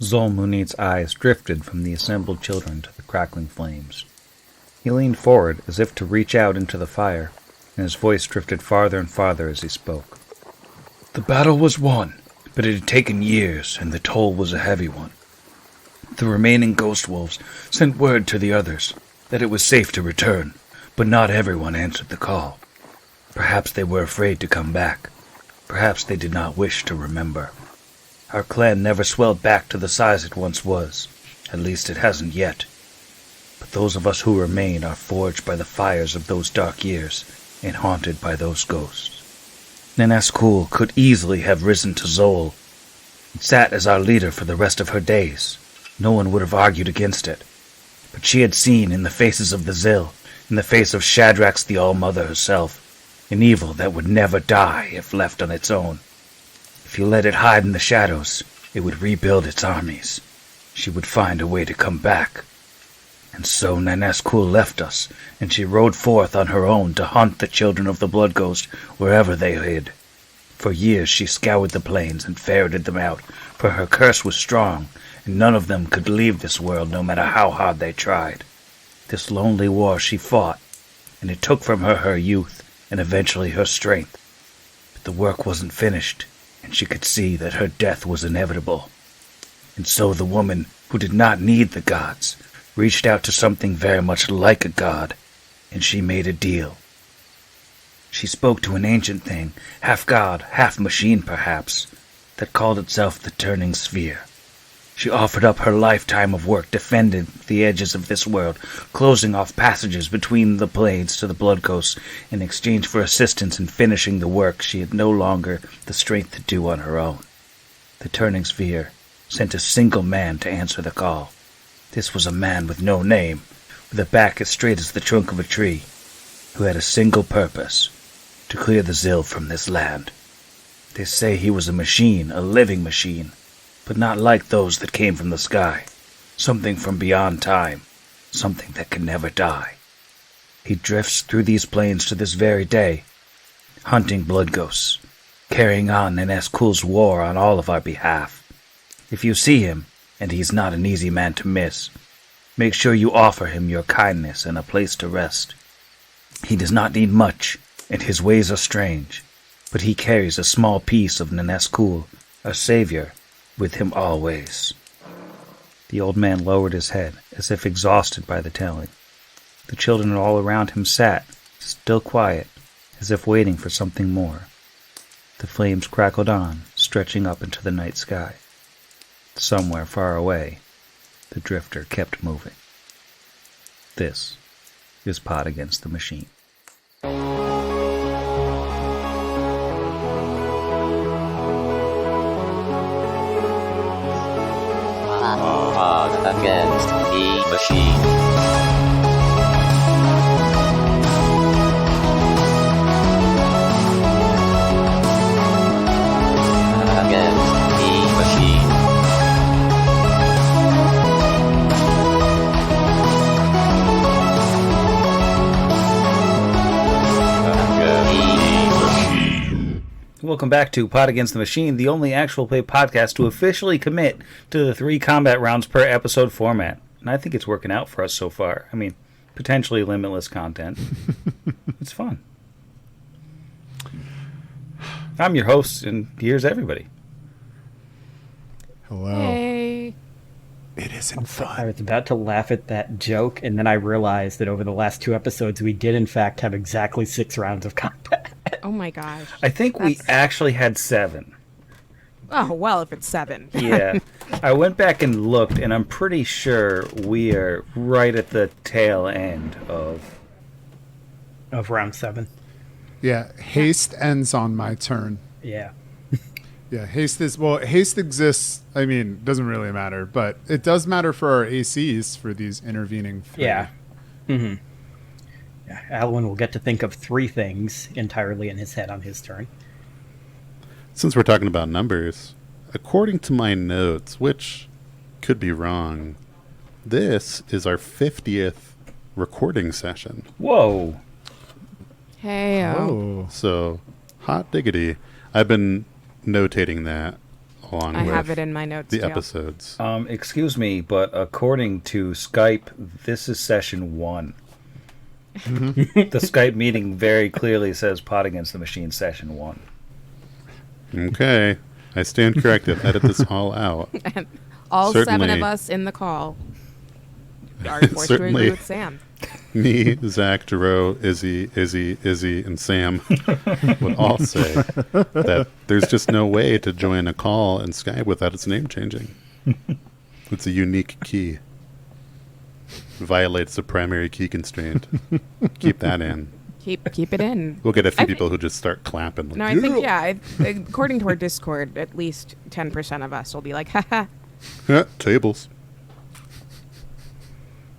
Zolmunid's eyes drifted from the assembled children to the crackling flames. He leaned forward as if to reach out into the fire, and his voice drifted farther and farther as he spoke. The battle was won, but it had taken years, and the toll was a heavy one. The remaining ghost wolves sent word to the others that it was safe to return, but not everyone answered the call. Perhaps they were afraid to come back. Perhaps they did not wish to remember. Our clan never swelled back to the size it once was. At least it hasn't yet. But those of us who remain are forged by the fires of those dark years and haunted by those ghosts. Neneskul could easily have risen to Zol and sat as our leader for the rest of her days. No one would have argued against it. But she had seen in the faces of the Xill, in the face of Shadrax the All-Mother herself, an evil that would never die if left on its own. If you let it hide in the shadows, it would rebuild its armies. She would find a way to come back. And so Neneskul left us, and she rode forth on her own to hunt the children of the Blood Ghost wherever they hid. For years she scoured the plains and ferreted them out, for her curse was strong, and none of them could leave this world no matter how hard they tried. This lonely war she fought, and it took from her her youth, and eventually her strength. But the work wasn't finished, and she could see that her death was inevitable. And so the woman, who did not need the gods, reached out to something very much like a god, and she made a deal. She spoke to an ancient thing, half god, half machine perhaps, that called itself the Turning Sphere. She offered up her lifetime of work defending the edges of this world, closing off passages between the planes to the Blood Coast in exchange for assistance in finishing the work she had no longer the strength to do on her own. The Turning Sphere sent a single man to answer the call. This was a man with no name, with a back as straight as the trunk of a tree, who had a single purpose, to clear the Xill from this land. They say he was a machine, a living machine, but not like those that came from the sky. Something from beyond time, something that can never die. He drifts through these plains to this very day, hunting blood ghosts, carrying on Neneskul's war on all of our behalf. If you see him, and he's not an easy man to miss, make sure you offer him your kindness and a place to rest. He does not need much, and his ways are strange, but he carries a small piece of Neneskul, our savior, with him always. The old man lowered his head, as if exhausted by the telling. The children all around him sat, still quiet, as if waiting for something more. The flames crackled on, stretching up into the night sky. Somewhere far away, the drifter kept moving. This is Pod Against the Machine. Pod Against the Machine. Welcome back to Pod Against the Machine, the only actual play podcast to officially commit to the 3 combat rounds per episode format. And I think it's working out for us so far. I mean, potentially limitless content. It's fun. I'm your host, and here's everybody. Hello. Hey. It isn't fun. I was about to laugh at that joke, and then I realized that over the last 2 episodes, we did, in fact, have exactly 6 rounds of combat. Oh my gosh. I think we actually had 7. Oh, well, if it's 7. Yeah. I went back and looked, and I'm pretty sure we are right at the tail end of round 7. Yeah, haste ends on my turn. Yeah. Yeah, haste exists, I mean, doesn't really matter, but it does matter for our ACs for these intervening 3. Yeah. Mm-hmm. Yeah, Alwyn will get to think of 3 things entirely in his head on his turn. Since we're talking about numbers, according to my notes, which could be wrong, this is our 50th recording session. Whoa. Hey. Oh. So, hot diggity. I've been notating that along I with have it in my notes. the too. episodes. Excuse me, but according to Skype, this is session 1. The Skype meeting very clearly says Pot Against the Machine session 1. Okay. I stand corrected. Edit this all out. And all Certainly. 7 of us in the call are forced to Certainly. agree with Sam. Me, Zach, Jero, Izzy, and Sam would all say that there's just no way to join a call in Skype without its name changing. It's a unique key. Violates the primary key constraint. Keep that in. Keep it in. We'll get a few I people who just start clapping. Like, No, I think, according to our Discord, at least 10% of us will be like, haha. Yeah, tables.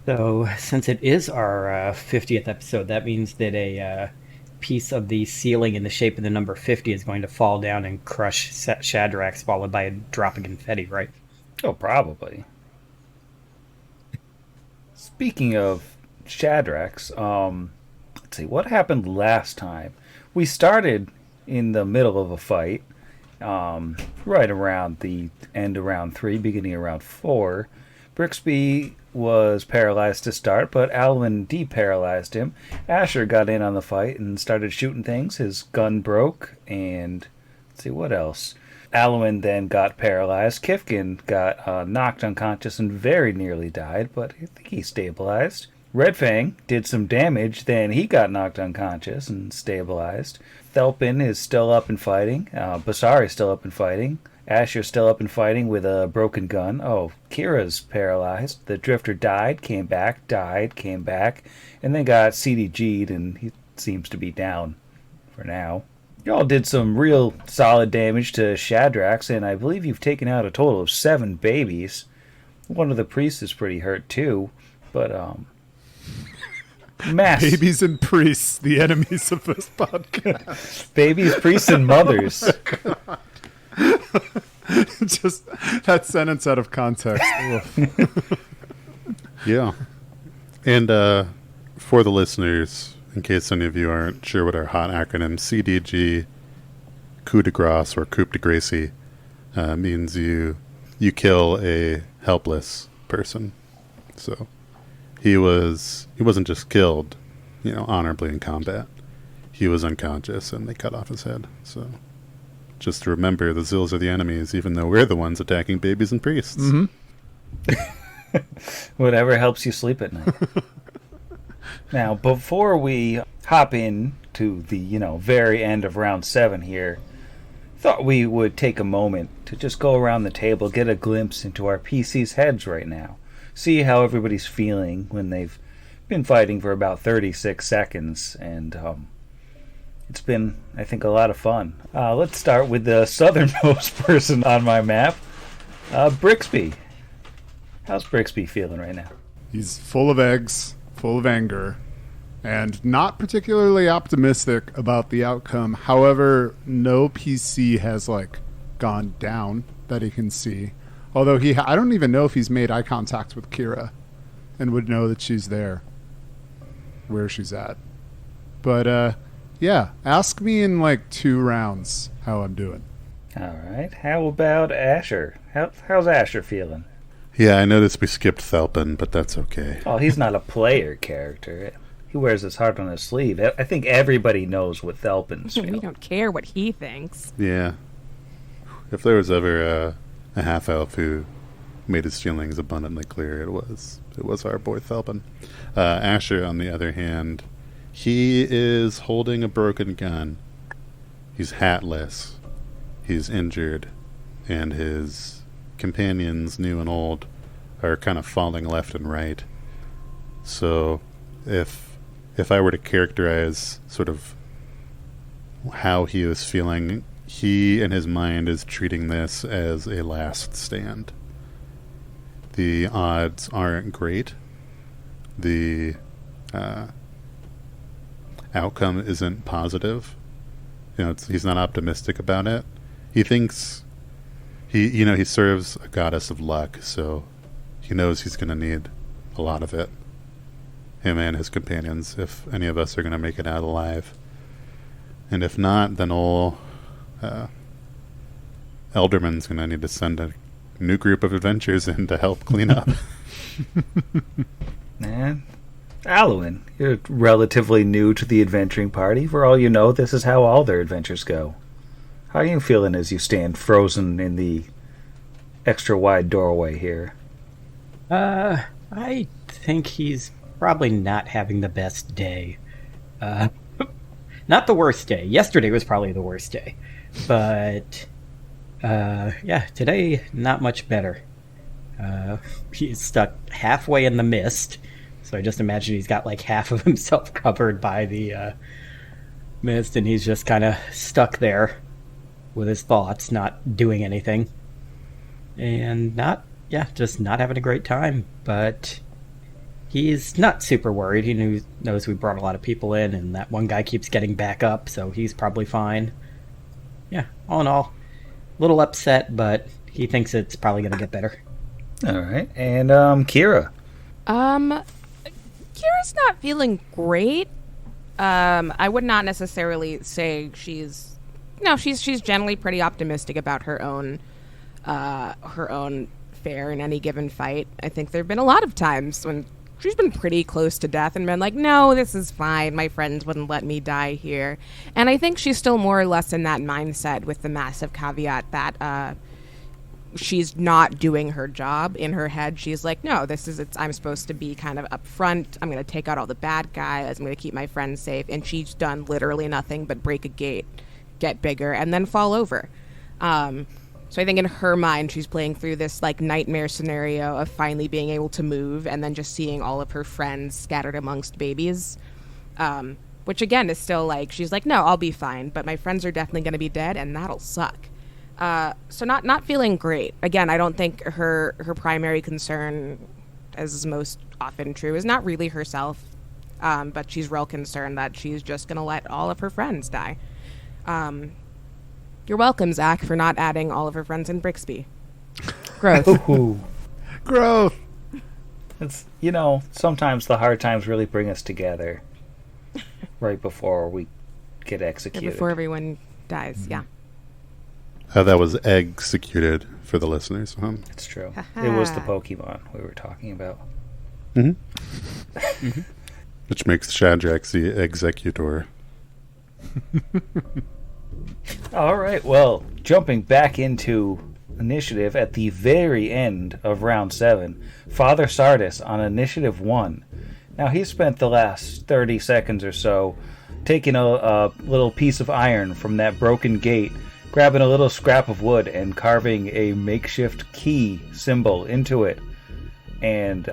So, since it is our 50th episode, that means that a piece of the ceiling in the shape of the number 50 is going to fall down and crush Shadrax, followed by a drop of confetti, right? Oh, probably. Speaking of Shadrax, let's see, what happened last time? We started in the middle of a fight, right around the end of round 3, beginning of round 4. Brixby was paralyzed to start, but Alwyn deparalyzed him. Asher got in on the fight and started shooting things. His gun broke, and let's see, what else? Alwyn then got paralyzed. Kifkin got knocked unconscious and very nearly died, but I think he stabilized. Red Fang did some damage, then he got knocked unconscious and stabilized. Thelpin is still up and fighting. Basari's still up and fighting. Asher's still up and fighting with a broken gun. Oh, Kira's paralyzed. The Drifter died, came back, died, came back, and then got CDG'd, and he seems to be down for now. Y'all did some real solid damage to Shadrax, and I believe you've taken out a total of 7 babies. One of the priests is pretty hurt too, but Babies and priests, the enemies of this podcast. babies, priests, and mothers. Just that sentence out of context. Oof. Yeah. And for the listeners, in case any of you aren't sure what our hot acronym, CDG, coup de grace or coup de gracie, means you kill a helpless person. So he wasn't just killed, honorably in combat. He was unconscious and they cut off his head. So just to remember, the Xills are the enemies, even though we're the ones attacking babies and priests. Mm-hmm. Whatever helps you sleep at night. Now, before we hop in to the, very end of round 7 here, thought we would take a moment to just go around the table, get a glimpse into our PC's heads right now. See how everybody's feeling when they've been fighting for about 36 seconds, and it's been, I think, a lot of fun. Let's start with the southernmost person on my map, Brixby. How's Brixby feeling right now? He's full of eggs, full of anger, and not particularly optimistic about the outcome. However, no PC has gone down that he can see. Although I don't even know if he's made eye contact with Kira and would know that she's there, where she's at. But yeah, ask me in 2 rounds how I'm doing. All right. How about Asher? How's Asher feeling? Yeah, I noticed we skipped Thelpin, but that's okay. Oh, he's not a player character. He wears his heart on his sleeve. I think everybody knows what Thelpin's We feeling. don't care what he thinks. Yeah. If there was ever a half-elf who made his feelings abundantly clear, it was our boy Thelpin. Asher, on the other hand, he is holding a broken gun. He's hatless. He's injured. And his companions, new and old, are kind of falling left and right. So if I were to characterize sort of how he is feeling, he in his mind is treating this as a last stand. The odds aren't great. The outcome isn't positive. He's not optimistic about it. He thinks he serves a goddess of luck, so he knows he's going to need a lot of it. Him and his companions, if any of us are going to make it out alive. And if not, then Elderman's going to need to send a new group of adventurers in to help clean up. Man, Alwyn, you're relatively new to the adventuring party. For all you know, this is how all their adventures go. How are you feeling as you stand frozen in the extra wide doorway here? I think he's probably not having the best day. Not the worst day. Yesterday was probably the worst day. But, yeah, today, not much better. He's stuck halfway in the mist. So I just imagine he's got like half of himself covered by the mist, and he's just kind of stuck there with his thoughts, not doing anything. And just not having a great time. But he's not super worried. He knows we brought a lot of people in, and that one guy keeps getting back up, so he's probably fine. Yeah, all in all, a little upset, but he thinks it's probably going to get better. All right. And Kira. Kira's not feeling great. I would not necessarily say she's generally pretty optimistic about her own fare in any given fight. I think there have been a lot of times when she's been pretty close to death and been like, no, this is fine. My friends wouldn't let me die here. And I think she's still more or less in that mindset, with the massive caveat that she's not doing her job. In her head, she's like, no, I'm supposed to be kind of up front. I'm going to take out all the bad guys. I'm going to keep my friends safe. And she's done literally nothing but break a gate, get bigger, and then fall over. So I think in her mind, she's playing through this like nightmare scenario of finally being able to move and then just seeing all of her friends scattered amongst babies. Which again is still like, she's like, no, I'll be fine, but my friends are definitely going to be dead, and that'll suck. So not feeling great. Again, I don't think her primary concern, as is most often true, is not really herself, but she's real concerned that she's just going to let all of her friends die. You're welcome, Zach, for not adding all of her friends in Brixby. Growth. Ooh. Growth. It's, sometimes the hard times really bring us together right before we get executed. Before everyone dies, yeah. That was executed for the listeners. Huh? It's true. It was the Pokemon we were talking about. Mm-hmm. Which makes Shadrax the executor. All right, well, jumping back into initiative at the very end of round 7, Father Sardis on initiative 1. Now, he spent the last 30 seconds or so taking a little piece of iron from that broken gate, grabbing a little scrap of wood and carving a makeshift key symbol into it, and,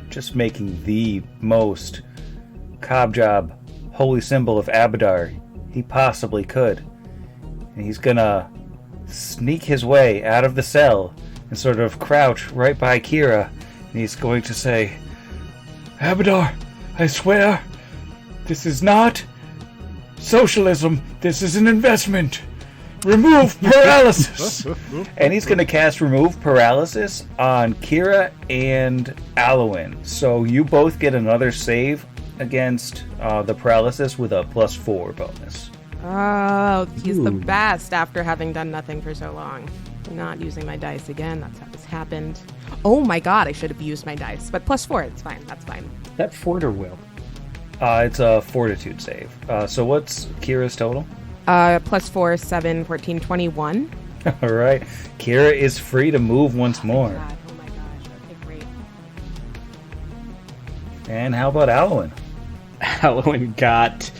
just making the most cobjob holy symbol of Abadar he possibly could. And he's gonna sneak his way out of the cell and sort of crouch right by Kira, and he's going to say, Abadar, I swear, this is not socialism, this is an investment. Remove paralysis. And he's going to cast Remove Paralysis on Kira and Alwyn. So you both get another save against the paralysis with a +4 bonus. Oh, he's the best after having done nothing for so long. I'm not using my dice again. That's how this happened. Oh my god, I should have used my dice. But +4, it's fine. That's fine. That fort or will? It's a fortitude save. So what's Kira's total? +4, 7, 14, 21. All right. Kira is free to move once more. Oh my gosh. Okay, great. And how about Alwyn? Alwyn got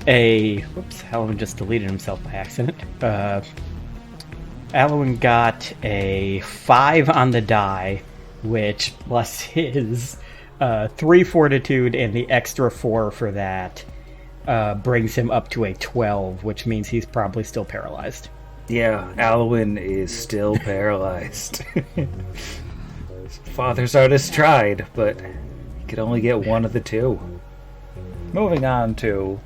a... Whoops, Alwyn just deleted himself by accident. Alwyn got a 5 on the die, which plus his 3 fortitude and the extra 4 for that brings him up to a 12, which means he's probably still paralyzed. Yeah, Alwyn is still paralyzed. Father's artist tried, but he could only get one of the two. Moving on to,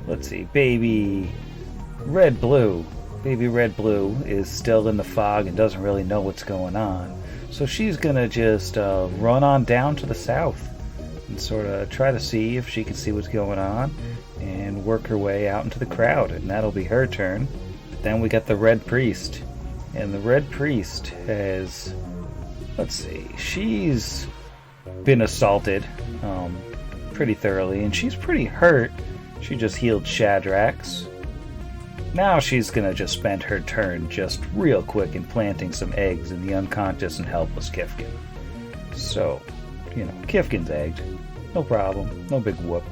let's see, Baby Red Blue. Baby Red Blue is still in the fog and doesn't really know what's going on. So she's gonna just run on down to the south and sort of try to see if she can see what's going on and work her way out into the crowd, and that'll be her turn. then we got the Red Priest. And the Red Priest has, let's see, she's been assaulted pretty thoroughly, and she's pretty hurt. She just healed Shadrax. Now she's gonna just spend her turn just real quick in planting some eggs in the unconscious and helpless Kifkin. So, Kifkin's egged. No problem. No big whoop.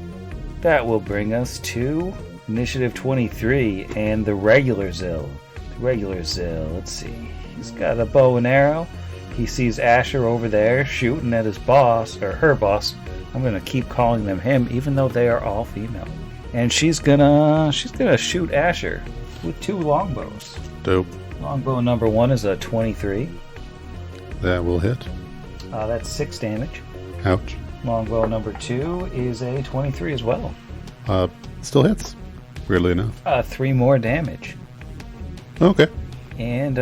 That will bring us to Initiative 23 and the regular Xill. The regular Xill, let's see. He's got a bow and arrow. He sees Asher over there shooting at his boss, or her boss. I'm gonna keep calling them him, even though they are all female. And she's gonna shoot Asher with 2 longbows. Dope. Longbow number 1 is a 23. That will hit. That's 6 damage. Ouch. Longbow number 2 is a 23 as well. Still hits. Weirdly enough. 3 more damage. Okay. And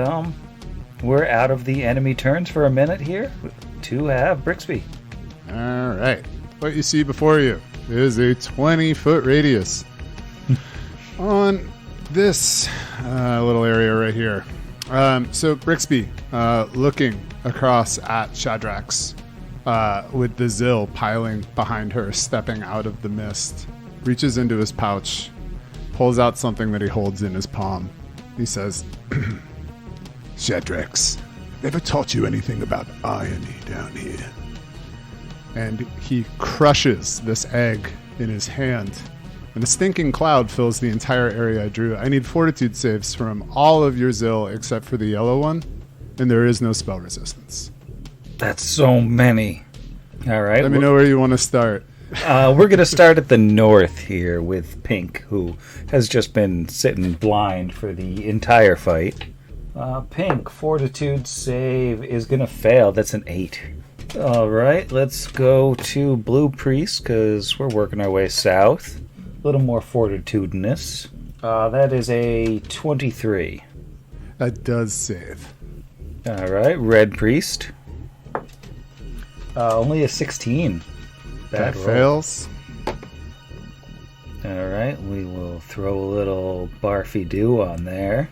we're out of the enemy turns for a minute here to have Brixby. All right. What you see before you is a 20-foot radius on this little area right here. So Brixby, looking across at Shadrax, with the Xill piling behind her, stepping out of the mist, reaches into his pouch, pulls out something that he holds in his palm. He says, Shadrax, never taught you anything about irony down here. And he crushes this egg in his hand, and a stinking cloud fills the entire area I drew. I need fortitude saves from all of your Xill except for the yellow one, and there is no spell resistance. That's so many. All right. Let me know where you want to start. We're going to start at the north here with Pink, who has just been sitting blind for the entire fight. Pink, fortitude save is going to fail. That's an 8. All right, let's go to Blue Priest, because we're working our way south. A little more fortitudinous. That is a 23. That does save. All right, Red Priest. Only a 16. That roll. fails. All right, we will throw a little Barfy Doo on there.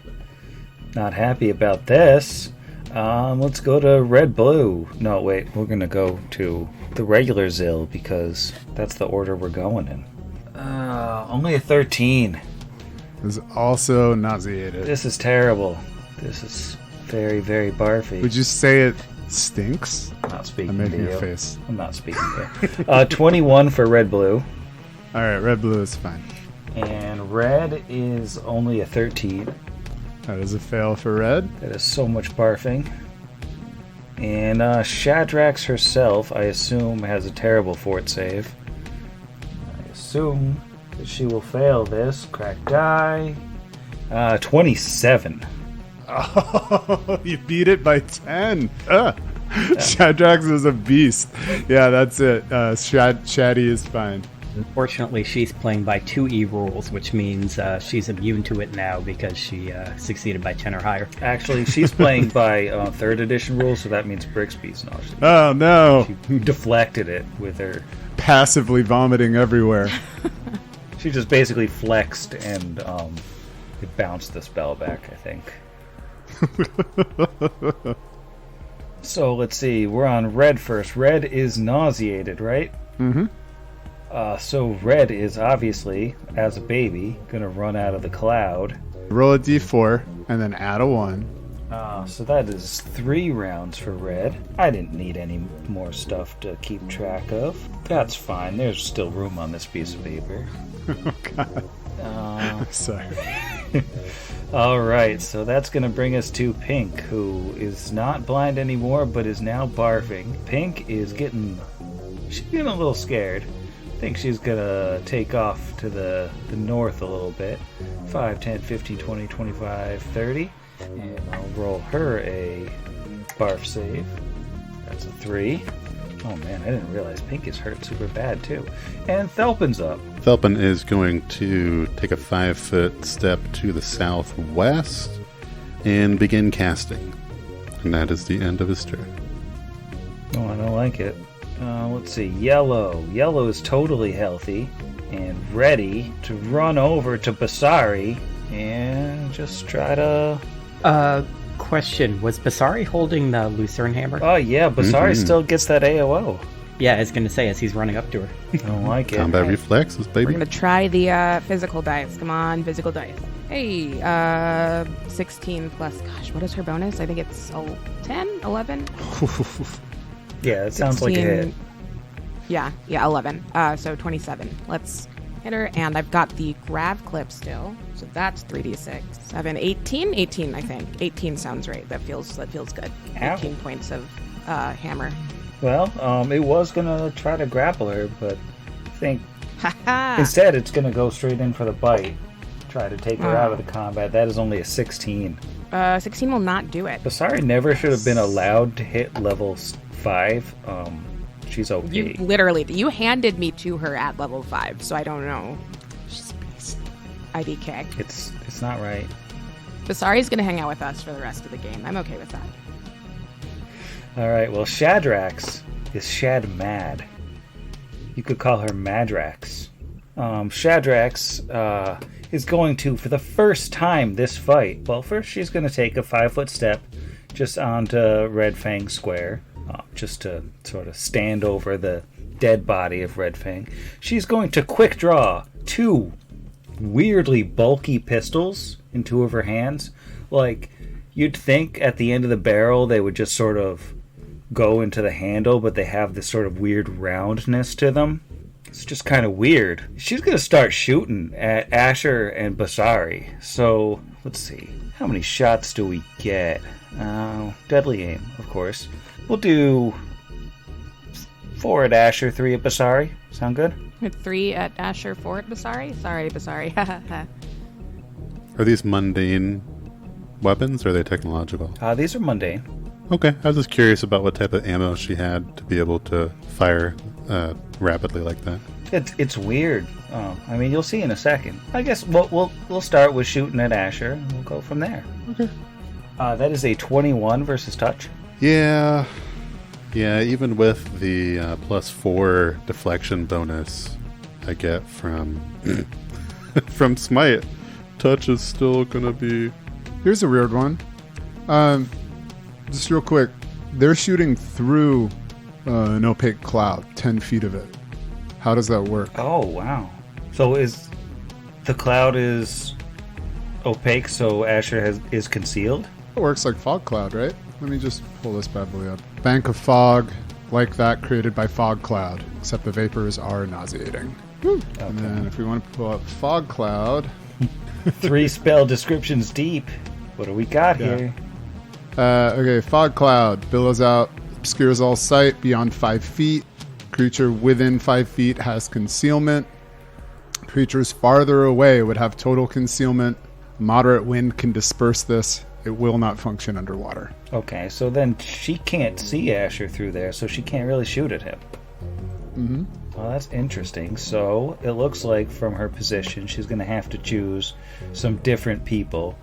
Not happy about this. Let's go to Red Blue. No, wait, we're going to go to the regular Xill because that's the order we're going in. Only a 13. Is also nauseated. This is terrible. This is very, very barfy. Would you say it stinks? I'm not speaking I'm making to your you. face. I'm not speaking to you. 21 for Red Blue. All right, Red Blue is fine. And Red is only a 13. That is a fail for Red. That is so much barfing. And Shadrax herself, I assume, has a terrible fort save. I assume that she will fail this. Crack die. 27. Oh, you beat it by 10. Shadrax is a beast. Yeah, that's it. Shaddy is fine. Unfortunately, she's playing by 2E rules, which means she's immune to it now because she succeeded by 10 or higher. Actually, she's playing by 3rd edition rules, so that means Brixby's not. Oh, no. She deflected it with her. Passively vomiting everywhere. She just basically flexed and it bounced the spell back, I think. So let's see, we're on Red first. Red is nauseated, right? Mm-hmm. So Red is obviously, as a baby, going to run out of the cloud. Roll a d4 and then add a 1. So that is 3 rounds for Red. I didn't need any more stuff to keep track of. That's fine. There's still room on this piece of paper. Oh, God. Sorry. All right, so that's going to bring us to Pink, who is not blind anymore, but is now barfing. Pink is she's getting a little scared. I think she's going to take off to the north a little bit. 5, 10, 15, 20, 25, 30. And I'll roll her a barf save. That's a 3. Oh man, I didn't realize Pink is hurt super bad too. And Thelpin's up. Thelpin is going to take a 5-foot step to the southwest and begin casting. And that is the end of his turn. Oh, I don't like it. Let's see. Yellow. Yellow is totally healthy and ready to run over to Basari and just try to... Question, was Basari holding the Lucerne hammer? Oh yeah, Basari still gets that AOO. Yeah, I was going to say as he's running up to her. I don't like it. Combat reflexes, We're baby. gonna try the physical dice. Come on, physical dice. Hey, 16 plus. Gosh, what is her bonus? I think it's 10, 11. Yeah, it sounds like a hit. Yeah, 11. So 27. Let's hit her, and I've got the grav clip still, so that's 3d6. 7, 18? 18, I think. 18 sounds right. That feels good. Ow. 18 points of hammer. Well, it was gonna try to grapple her, but I think Haha. instead it's gonna go straight in for the bite. Try to take her out of the combat. That is only a 16. 16 will not do it. Basari never should have been allowed to hit level 5. She's okay. You handed me to her at level 5, so I don't know. She's a beast. IDK. It's not right. Basari's gonna hang out with us for the rest of the game. I'm okay with that. Alright, well, Shadrax is Shad Mad. You could call her Madrax. Shadrax is going to, for the first time this fight, well, first she's going to take a 5-foot step just onto Red Fang Square, just to sort of stand over the dead body of Red Fang. She's going to quick draw 2 weirdly bulky pistols in 2 of her hands. Like, you'd think at the end of the barrel they would just sort of go into the handle, but they have this sort of weird roundness to them. It's just kind of weird. She's going to start shooting at Asher and Basari. So, let's see. How many shots do we get? Deadly aim, of course. We'll do 4 at Asher, 3 at Basari. Sound good? 3 at Asher, 4 at Basari? Sorry, Basari. Are these mundane weapons, or are they technological? These are mundane. Okay, I was just curious about what type of ammo she had to be able to fire rapidly like that. It's weird. I mean, you'll see in a second. I guess we'll start with shooting at Asher, and we'll go from there. Okay. That is a 21 versus touch. Yeah, even with the +4 deflection bonus I get from from Smite, touch is still gonna be... Here's a weird one. Just real quick, they're shooting through an opaque cloud, 10 feet of it. How does that work? Oh, wow. So the cloud is opaque, so Asher is concealed? It works like fog cloud, right? Let me just pull this bad boy up. Bank of fog, like that, created by fog cloud, except the vapors are nauseating. Okay. And then if we want to pull up fog cloud... 3 spell descriptions deep. What do we got here? Okay, fog cloud billows out, obscures all sight beyond 5 feet. Creature within 5 feet has concealment. Creatures farther away would have total concealment. Moderate wind can disperse this. It will not function underwater. Okay, so then she can't see Asher through there, so she can't really shoot at him. Mm-hmm. Well, that's interesting. So it looks like from her position, she's going to have to choose some different people.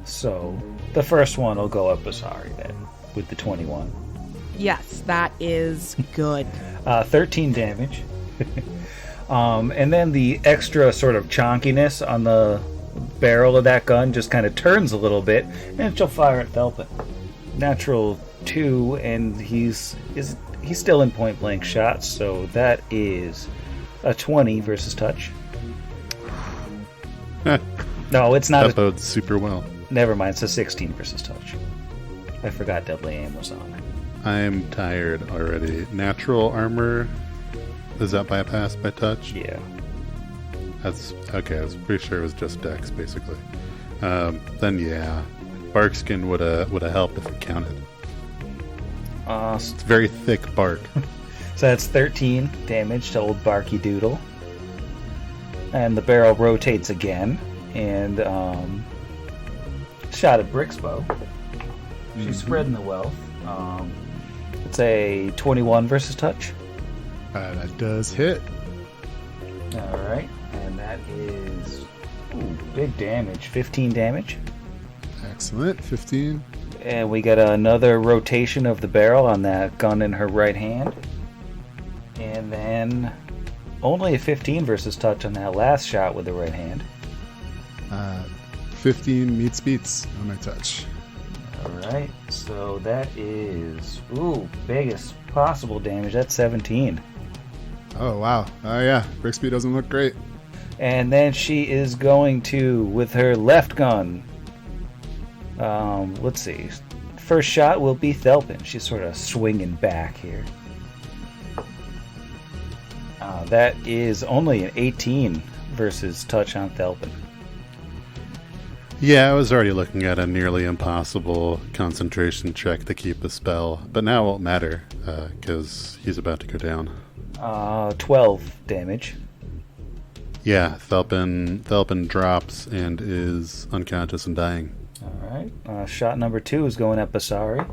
So the first one will go up Basari then, with the 21. Yes, that is good. 13 damage. And then the extra sort of chonkiness on the barrel of that gun just kind of turns a little bit, and she'll fire at Felpin. Natural 2, and he's still in point blank shots, so that is a 20 versus touch. No, it's not. That bodes super well. Never mind, it's a 16 versus touch. I forgot deadly aim was on. I'm tired already. Natural armor, is that bypassed by touch? Yeah. That's okay. I was pretty sure it was just Dex, basically. Then yeah, barkskin would have helped if it counted. It's very thick bark. So that's 13 damage to old Barky Doodle, and the barrel rotates again, and shot at Brixbo. She's spreading the wealth. It's a 21 versus touch. That does hit. All right, and that is big damage. 15 damage. Excellent. 15. And we get another rotation of the barrel on that gun in her right hand. And then only a 15 versus touch on that last shot with the right hand. 15 meets beats on my touch. All right, so that is biggest possible damage. That's 17. Oh, wow. Oh, yeah. Brixby doesn't look great. And then she is going to, with her left gun, let's see. First shot will be Thelpin. She's sort of swinging back here. That is only an 18 versus touch on Thelpin. Yeah, I was already looking at a nearly impossible concentration check to keep the spell, but now it won't matter because he's about to go down. 12 damage. Yeah, Thelpin drops and is unconscious and dying. All right. Shot number 2 is going at Basari.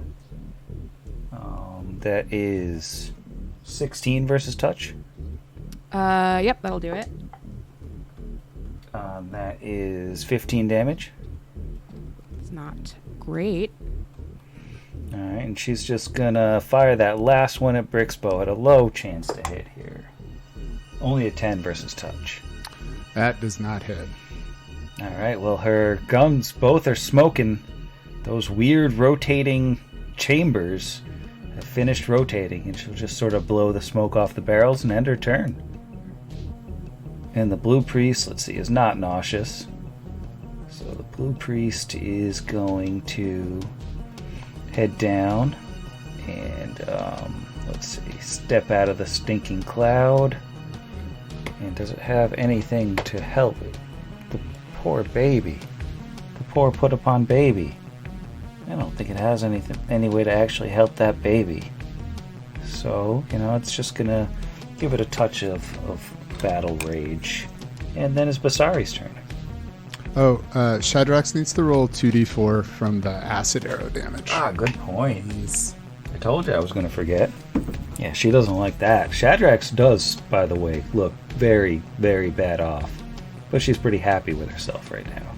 That is 16 versus touch. Yep, that'll do it. That is 15 damage. It's not great. All right, and she's just gonna fire that last one at Brixbo at a low chance to hit here. Only a 10 versus touch. That does not hit. All right, well, her guns both are smoking. Those weird rotating chambers have finished rotating, and she'll just sort of blow the smoke off the barrels and end her turn. And the Blue Priest, let's see, is not nauseous. So the Blue Priest is going to head down and, let's see, step out of the stinking cloud. And does it have anything to help the poor baby? The poor put upon baby. I don't think it has any way to actually help that baby. So, it's just gonna give it a touch of battle rage. And then it's Basari's turn. Oh, Shadrax needs to roll 2d4 from the acid arrow damage. Good point. I told you I was gonna forget. Yeah, she doesn't like that. Shadrax does, by the way, look very, very bad off. But she's pretty happy with herself right now.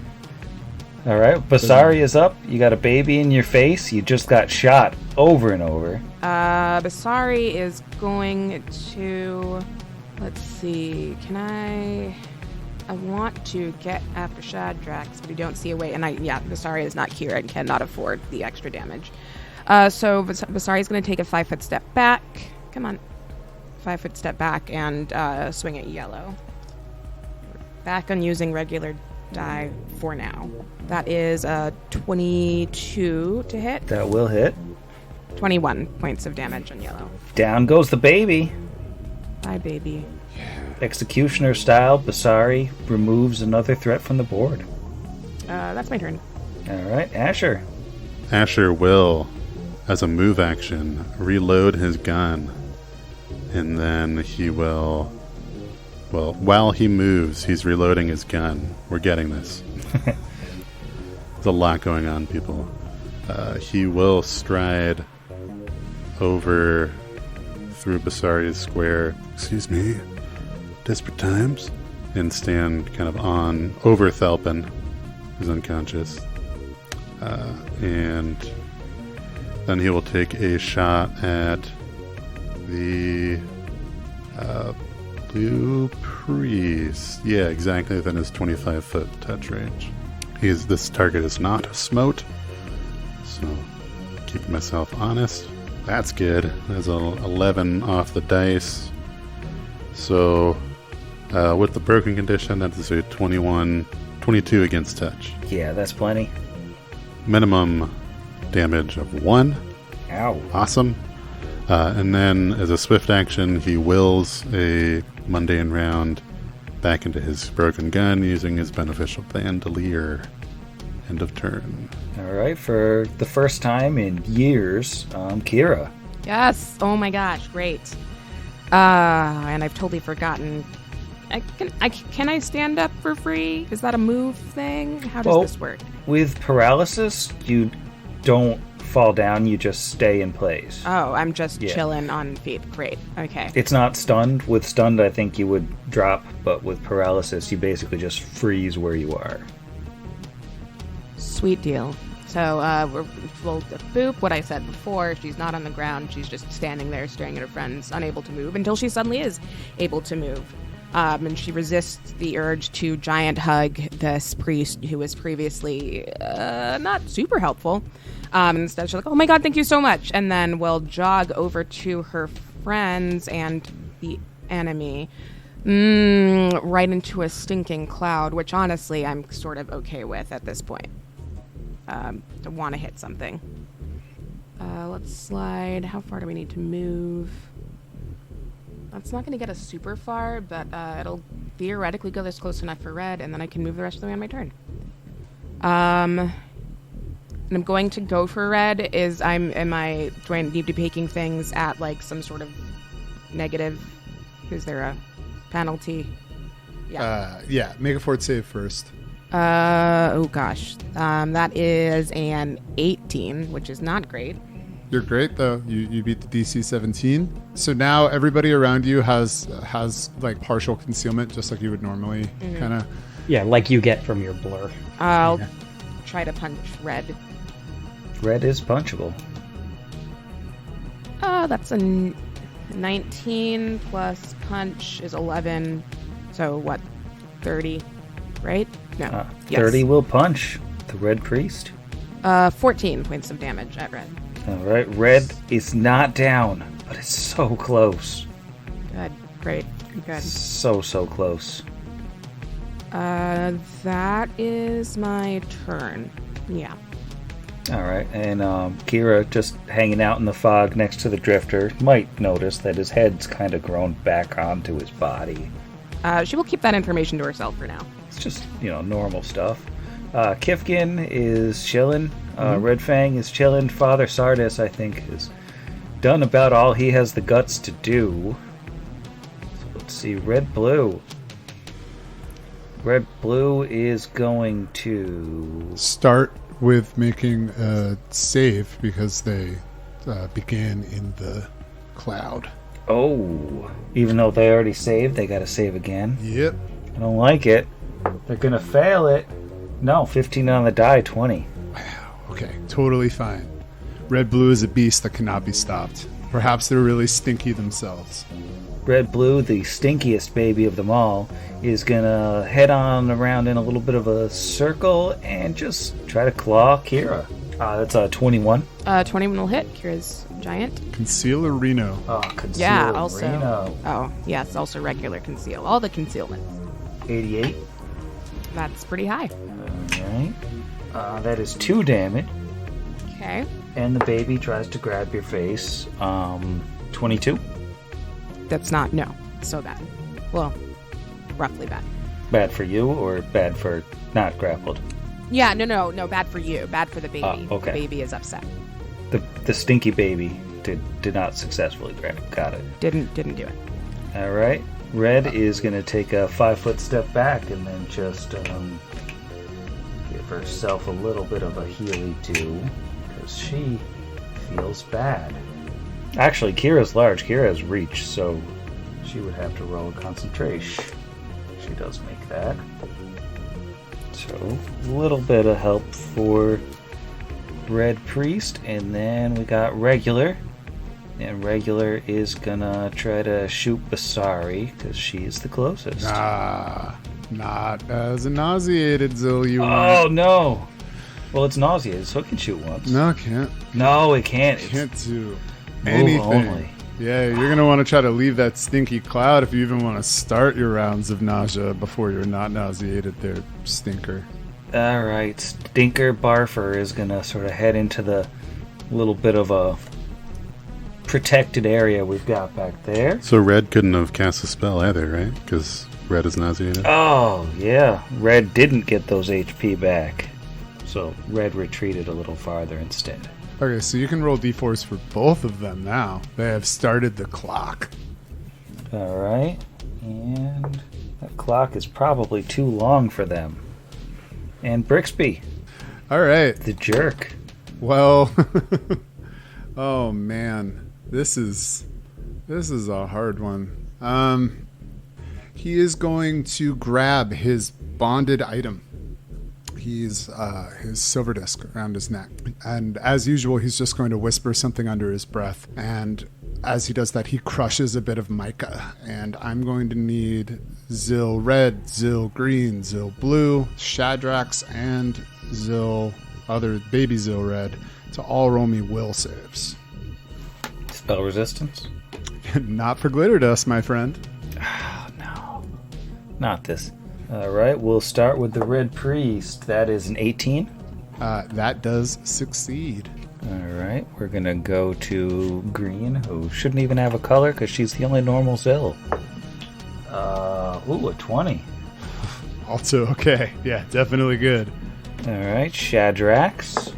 Alright, Basari is up. You got a baby in your face. You just got shot over and over. Basari is going to... Let's see. I want to get after Shadrax, but I don't see a way. And Basari is not here and cannot afford the extra damage. So Basari is going to take a 5-foot step back. Come on. 5-foot step back and swing at yellow. Back on using regular die for now. That is a 22 to hit. That will hit. 21 points of damage on yellow. Down goes the baby. Bye, baby. Executioner style, Basari removes another threat from the board. That's my turn. Alright, Asher. Asher will, as a move action, reload his gun. And then he will... Well, while he moves, he's reloading his gun. We're getting this. There's a lot going on, people. He will stride over through Basari's square. Excuse me. Desperate times. And stand kind of over Thelpin, who's unconscious. And then he will take a shot at the Blue Priest. Yeah, exactly within his 25-foot touch range. This target is not a smote, so keeping myself honest. That's good. That's an 11 off the dice. So with the broken condition, that is a 22 against touch. Yeah, that's plenty. Minimum damage of 1. Ow. Awesome. And then, as a swift action, he wills a mundane round back into his broken gun using his beneficial bandolier. End of turn. Alright, for the first time in years, Kira. Yes. Oh my gosh, great. And I've totally forgotten. Can I stand up for free? Is that a move thing? How does this work? With paralysis, you don't fall down, you just stay in place. Oh, I'm just chilling on feet. Great. Okay. It's not stunned. With stunned, I think you would drop, but with paralysis, you basically just freeze where you are. Sweet deal. So, we'll boop what I said before. She's not on the ground. She's just standing there staring at her friends, unable to move, until she suddenly is able to move. And she resists the urge to giant hug this priest who was previously not super helpful. Instead, she's like, oh my god, thank you so much. And then will jog over to her friends and the enemy. Right into a stinking cloud, which honestly I'm sort of okay with at this point. To want to hit something. Let's slide. How far do we need to move? That's not going to get us super far, but it'll theoretically go this close enough for red, and then I can move the rest of the way on my turn. And I'm going to go for red. Do I need to be taking things at like some sort of negative? Is there a penalty? Yeah. Make a fort save first. Oh gosh. That is an 18, which is not great. You're great though. You beat the DC 17. So now everybody around you has like partial concealment, just like you would normally kind of. Yeah, like you get from your blur. I'll try to punch red. Red is punchable. That's a 19 plus punch is 11. So what? 30, right? No. 30 will punch the red priest. 14 points of damage at red. All right, red is not down, but it's so close. Good. Great. Good. So close. That is my turn. Yeah. All right, and Kira, just hanging out in the fog next to the drifter, might notice that his head's kind of grown back onto his body. She will keep that information to herself for now. It's just, normal stuff. Kifkin is chilling. Red Fang is chilling. Father Sardis, I think, has done about all he has the guts to do. So let's see. Red Blue is going to start with making a save because they began in the cloud. Oh, even though they already saved, they got to save again. Yep. I don't like it. They're going to fail it. No, 15 on the die, 20. Okay, totally fine. Red Blue is a beast that cannot be stopped. Perhaps they're really stinky themselves. Red Blue, the stinkiest baby of them all, is going to head on around in a little bit of a circle and just try to claw Kira. That's a 21. 21 will hit. Kira's giant. Conceal or Reno? Oh, conceal. Yeah, also. Reno. Oh, yes, also regular conceal. All the concealments. 88. That's pretty high. Alright. That is 2 damage. Okay. And the baby tries to grab your face. 22. That's not, no. So bad. Well, roughly bad. Bad for you or bad for not grappled? Yeah, no, bad for you. Bad for the baby. Okay. The baby is upset. The stinky baby did not successfully grab. Got it. Didn't do it. All right. Red is going to take a 5-foot step back and then just give herself a little bit of a healy do because she feels bad. Actually, Kira's large. Kira has reach, so she would have to roll a concentration. She does make that. So, a little bit of help for Red Priest, and then we got Regular. And Regular is gonna try to shoot Basari, because she's the closest. Not as nauseated, Xill, you Oh, no! Well, it's nauseated, so it can shoot once. No, it can't. No, it can't. Can't do Move anything. only. Yeah, you're going to want to try to leave that stinky cloud if you even want to start your rounds of nausea before you're not nauseated there, stinker. Alright, Stinker Barfer is gonna sort of head into the little bit of a protected area we've got back there. So Red couldn't have cast a spell either, right? Because Red is nauseated. Oh, yeah. Red didn't get those HP back. So Red retreated a little farther instead. Okay, so you can roll d4s for both of them now. They have started the clock. Alright. And that clock is probably too long for them. And Brixby, All right. the jerk. Well, oh man, this is a hard one. He is going to grab his bonded item. He's his silver disc around his neck, and as usual, he's just going to whisper something under his breath. And as he does that, he crushes a bit of mica. And I'm going to need Xill red, Xill green, Xill blue, Shadrax, and baby Xill red to all roll me will saves. Spell resistance? Not for glitter dust, my friend. No. Not this. All right, we'll start with the Red Priest. That is an 18. That does succeed. All right, we're going to go to Green, who shouldn't even have a color because she's the only normal Xill. A 20. Also okay. Yeah, definitely good. All right, Shadrax.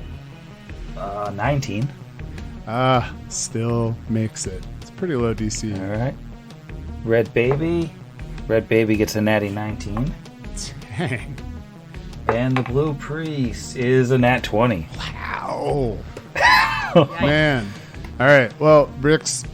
19. Still makes it. It's pretty low DC. All right. Red Baby. Red Baby gets a natty 19. Dang. And the Blue Priest is a nat 20. Wow. Man. All right. Well, Brix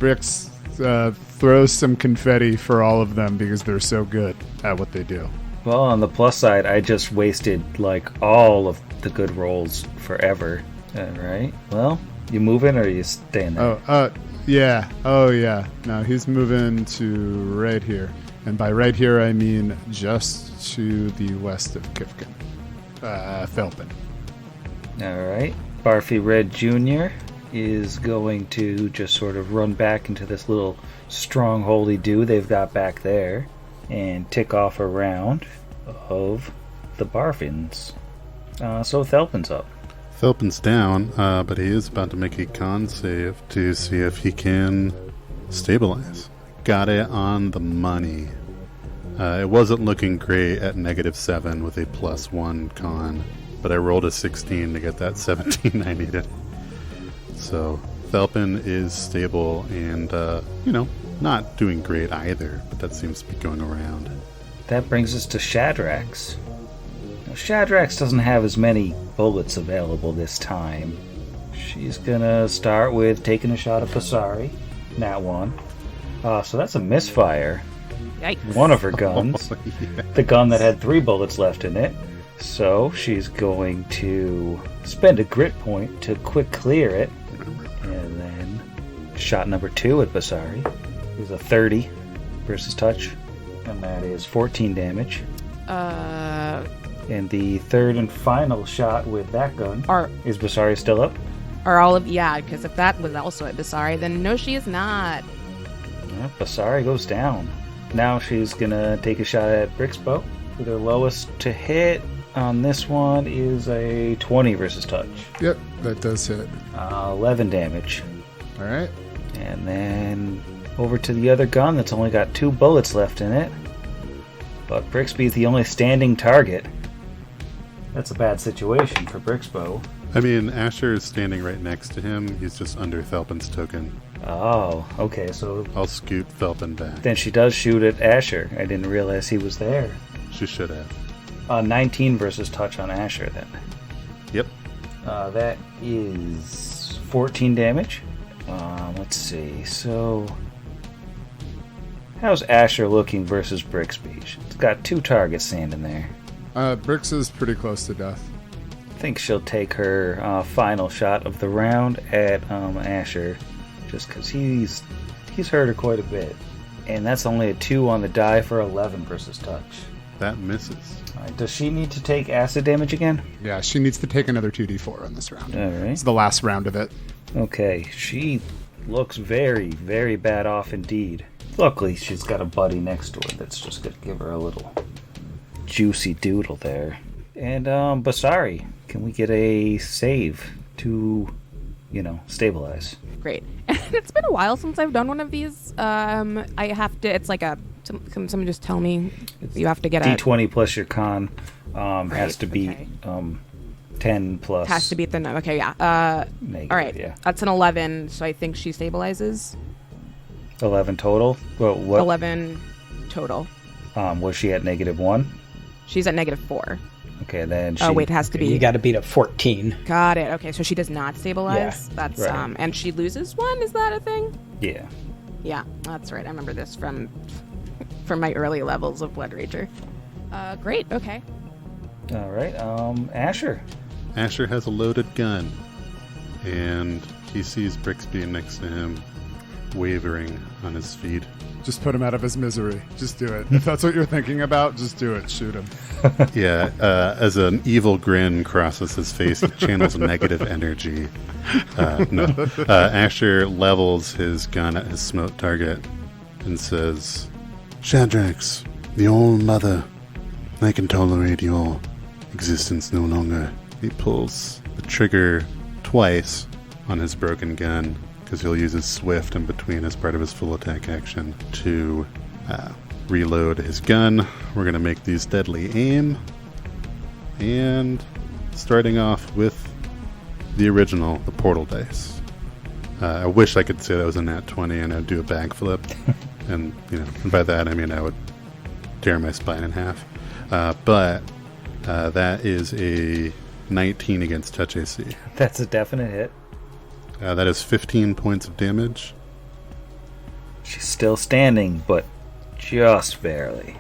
throws some confetti for all of them because they're so good at what they do. Well, on the plus side, I just wasted like all of the good rolls forever. All right. Well, you moving or are you staying there? Yeah. Oh, yeah. No, he's moving to right here. And by right here, I mean just to the west of Kifkin. Felpin. All right. Barfy Red Jr. is going to just sort of run back into this little strongholdy do they've got back there and tick off a round of the Barfins. So Thelpin's up. Felpin's down, but he is about to make a con save to see if he can stabilize. Got it on the money. It wasn't looking great at -7 with a +1 con, but I rolled a 16 to get that 17 I needed. So Thelpin is stable and, not doing great either, but that seems to be going around. That brings us to Shadrax. Now, Shadrax doesn't have as many bullets available this time. She's gonna start with taking a shot at Basari. Nat 1. So that's a misfire. Yikes. One of her guns. Oh, yes. The gun that had 3 bullets left in it. So she's going to spend a grit point to quick clear it. And then shot number 2 at Basari is a 30 versus touch. And that is 14 damage. And the third and final shot with that gun. Is Basari still up? Because if that was also at Basari, then no, she is not. Yeah, Basari goes down. Now she's gonna take a shot at Brixbo. With her lowest to hit on this one is a 20 versus touch. Yep, that does hit. 11 damage. All right. And then over to the other gun that's only got 2 bullets left in it. But Brixby's the only standing target. That's a bad situation for Brixbo. I mean, Asher is standing right next to him. He's just under Thelpin's token. Oh, okay, so I'll scoot Thelpin back. then she does shoot at Asher. I didn't realize he was there. She should have. 19 versus touch on Asher then. Yep. That is 14 damage. Let's see. So, how's Asher looking versus Brixby? She's got 2 targets standing there. Brix is pretty close to death. I think she'll take her final shot of the round at Asher, just because he's hurt her quite a bit. And that's only a 2 on the die for 11 versus touch. That misses. All right, does she need to take acid damage again? Yeah, she needs to take another 2d4 on this round. All right. It's the last round of it. Okay, she looks very, very bad off indeed. Luckily, she's got a buddy next to her that's just going to give her a little juicy doodle there. And, Basari, can we get a save to, stabilize? Great. It's been a while since I've done one of these. I have to, it's like can someone just tell me? You have to get D20 plus your con has to beat 10 plus. Has to beat the, okay, yeah. Negative, all right, yeah. That's an 11, so I think she stabilizes. 11 total? Well, what? 11 total. Was she at -1? She's at -4. Okay, then she... Oh, wait, it has to be... You got to beat a 14. Got it. Okay, so she does not stabilize? Yeah, That's, right. and she loses 1? Is that a thing? Yeah. Yeah, that's right. I remember this from my early levels of Blood Rager. Great, okay. All right, Asher. Asher has a loaded gun, and he sees Brixby next to him. wavering on his feet. Just put him out of his misery. Just do it. If that's what you're thinking about, just do it. Shoot him. Yeah, as an evil grin crosses his face, he channels negative energy. Asher levels his gun at his smoke target and says, Shadrax, the old mother, I can tolerate your existence no longer. He pulls the trigger twice on his broken gun, because he'll use his swift in between as part of his full attack action to reload his gun. We're going to make these deadly aim. And starting off with the original, the portal dice. I wish I could say that was a nat 20 and I'd do a backflip. And by that I mean I would tear my spine in half. But that is a 19 against touch AC. That's a definite hit. That is 15 points of damage. She's still standing, but just barely.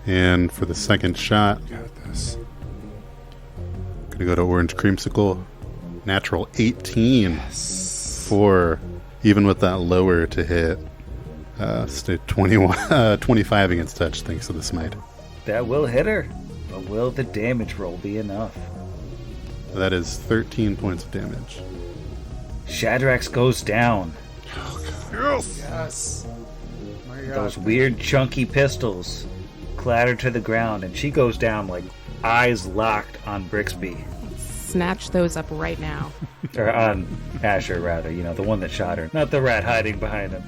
And for the second shot, Got this. gonna go to Orange Creamsicle. Natural 18 for, even with that lower to hit, stay 25 against touch thanks to the smite. That will hit her, but will the damage roll be enough? That is 13 points of damage. Shadrax goes down. Yes. My God. Those weird chunky pistols clatter to the ground, and she goes down like eyes locked on Brixby. Snatch those up right now. Or on Asher, rather. The one that shot her. Not the rat hiding behind him.